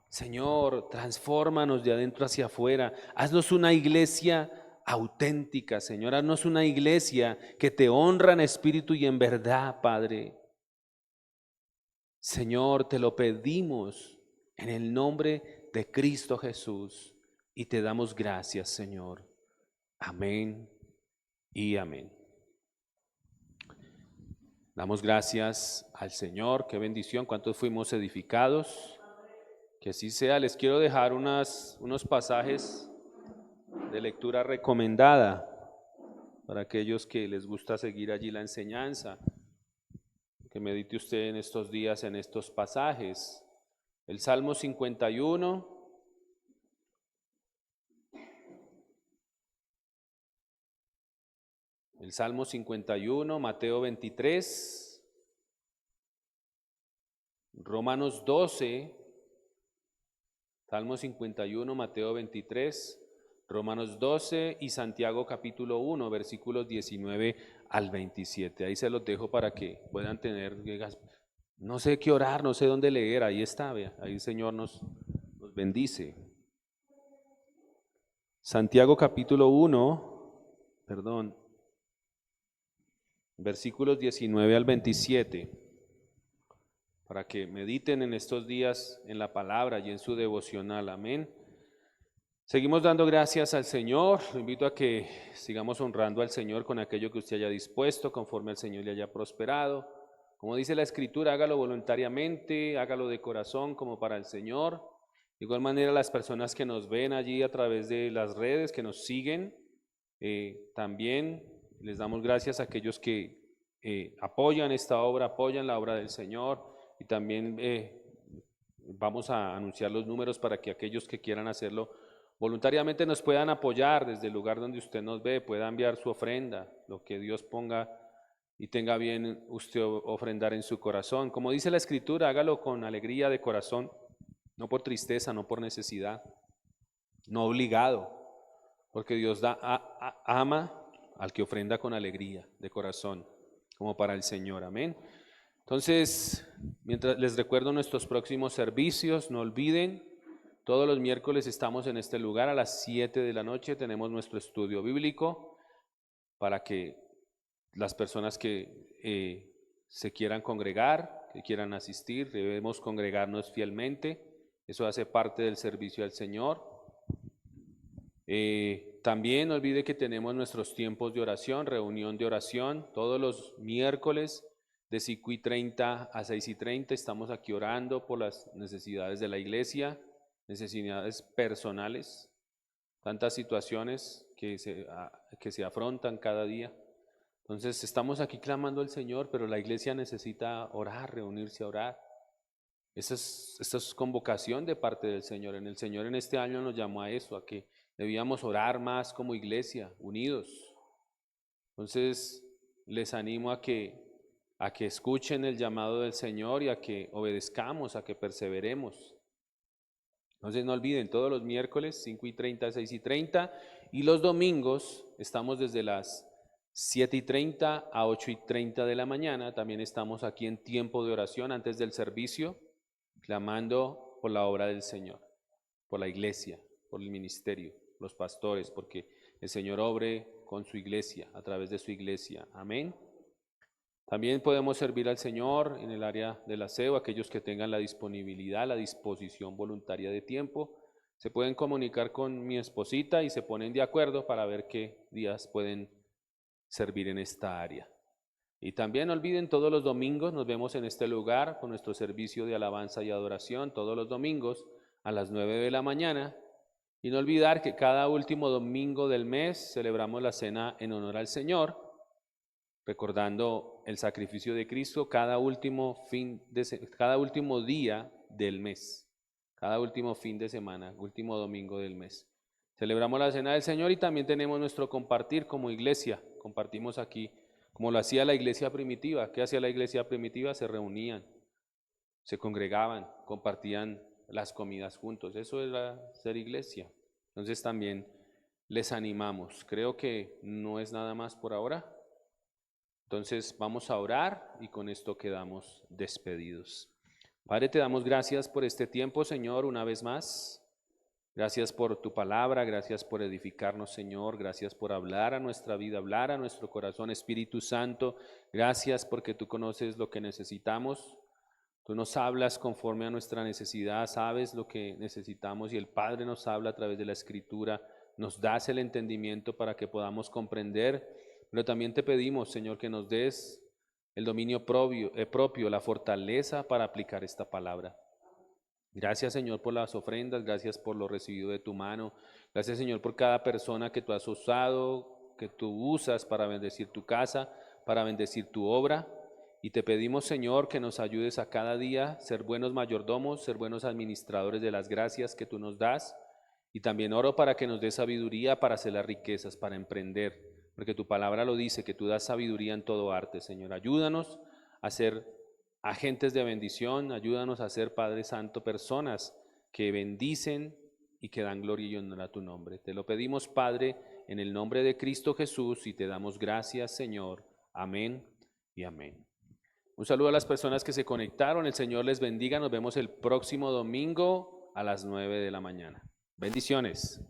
Señor, transfórmanos de adentro hacia afuera. Haznos una iglesia auténtica, Señor. Haznos una iglesia que te honra en espíritu y en verdad, Padre. Señor, te lo pedimos en el nombre de Cristo Jesús y te damos gracias, Señor. Amén y amén. Damos gracias al Señor. Qué bendición, cuántos fuimos edificados. Que así sea. Les quiero dejar unos pasajes de lectura recomendada para aquellos que les gusta seguir allí la enseñanza. Que medite usted en estos días en estos pasajes. El Salmo 51. El Salmo 51, Mateo 23, Romanos 12, Salmo 51, Mateo 23, Romanos 12 y Santiago capítulo 1, versículos 19 al 27. Ahí se los dejo para que puedan tener, no sé qué orar, no sé dónde leer, ahí está, vea, ahí el Señor nos bendice. Santiago capítulo 1, versículos 19 al 27, para que mediten en estos días en la palabra y en su devocional. Amén. Seguimos dando gracias al Señor. Lo invito a que sigamos honrando al Señor con aquello que usted haya dispuesto, conforme al Señor le haya prosperado. Como dice la Escritura, hágalo voluntariamente, hágalo de corazón como para el Señor. De igual manera, las personas que nos ven allí a través de las redes, que nos siguen, también les damos gracias a aquellos que apoyan esta obra, apoyan la obra del Señor, y también vamos a anunciar los números para que aquellos que quieran hacerlo voluntariamente nos puedan apoyar desde el lugar donde usted nos ve, pueda enviar su ofrenda, lo que Dios ponga y tenga bien usted ofrendar en su corazón. Como dice la Escritura, hágalo con alegría de corazón, no por tristeza, no por necesidad, no obligado, porque Dios ama al que ofrenda con alegría de corazón, como para el Señor. Amén. Entonces, mientras les recuerdo nuestros próximos servicios, no olviden, todos los miércoles estamos en este lugar a las 7 de la noche, tenemos nuestro estudio bíblico para que las personas que se quieran congregar, que quieran asistir, debemos congregarnos fielmente, eso hace parte del servicio al Señor. También no olvide que tenemos nuestros tiempos de oración, reunión de oración, todos los miércoles de 5:30 a 6:30 estamos aquí orando por las necesidades de la iglesia, necesidades personales, tantas situaciones que se afrontan cada día. Entonces estamos aquí clamando al Señor, pero la iglesia necesita orar, reunirse a orar. Esta es convocación de parte del Señor. El Señor en este año nos llamó a eso, a que debíamos orar más como iglesia, unidos. Entonces les animo a que a que escuchen el llamado del Señor y a que obedezcamos, a que perseveremos. Entonces no olviden, todos los miércoles 5:30, 6:30 y los domingos estamos desde las 7:30 a 8:30 de la mañana. También estamos aquí en tiempo de oración antes del servicio, clamando por la obra del Señor, por la iglesia, por el ministerio, los pastores, porque el Señor obre con su iglesia, a través de su iglesia. Amén. También podemos servir al Señor en el área del aseo, aquellos que tengan la disponibilidad, la disposición voluntaria de tiempo. Se pueden comunicar con mi esposita y se ponen de acuerdo para ver qué días pueden servir en esta área. Y también no olviden, todos los domingos nos vemos en este lugar con nuestro servicio de alabanza y adoración, todos los domingos a las 9 de la mañana. Y no olvidar que cada último domingo del mes celebramos la cena en honor al Señor, recordando el sacrificio de Cristo cada último día del mes, cada último fin de semana, último domingo del mes. Celebramos la cena del Señor y también tenemos nuestro compartir como iglesia. Compartimos aquí, como lo hacía la iglesia primitiva. ¿Qué hacía la iglesia primitiva? Se reunían, se congregaban, compartían las comidas juntos. Eso era ser iglesia. Entonces también les animamos. Creo que no es nada más por ahora. Entonces vamos a orar y con esto quedamos despedidos. Padre, te damos gracias por este tiempo, Señor, una vez más. Gracias por tu palabra, gracias por edificarnos, Señor, gracias por hablar a nuestra vida, hablar a nuestro corazón, Espíritu Santo. Gracias porque tú conoces lo que necesitamos. Tú nos hablas conforme a nuestra necesidad, sabes lo que necesitamos y el Padre nos habla a través de la Escritura. Nos das el entendimiento para que podamos comprender, pero también te pedimos, Señor, que nos des el dominio propio, la fortaleza para aplicar esta palabra. Gracias, Señor, por las ofrendas, gracias por lo recibido de tu mano. Gracias, Señor, por cada persona que tú has usado, que tú usas para bendecir tu casa, para bendecir tu obra. Y te pedimos, Señor, que nos ayudes a cada día ser buenos mayordomos, ser buenos administradores de las gracias que tú nos das. Y también oro para que nos des sabiduría para hacer las riquezas, para emprender, porque tu palabra lo dice, que tú das sabiduría en todo arte, Señor. Ayúdanos a ser agentes de bendición, ayúdanos a ser, Padre Santo, personas que bendicen y que dan gloria y honor a tu nombre. Te lo pedimos, Padre, en el nombre de Cristo Jesús, y te damos gracias, Señor. Amén y amén. Un saludo a las personas que se conectaron. El Señor les bendiga. Nos vemos el próximo domingo a las 9 de la mañana. Bendiciones.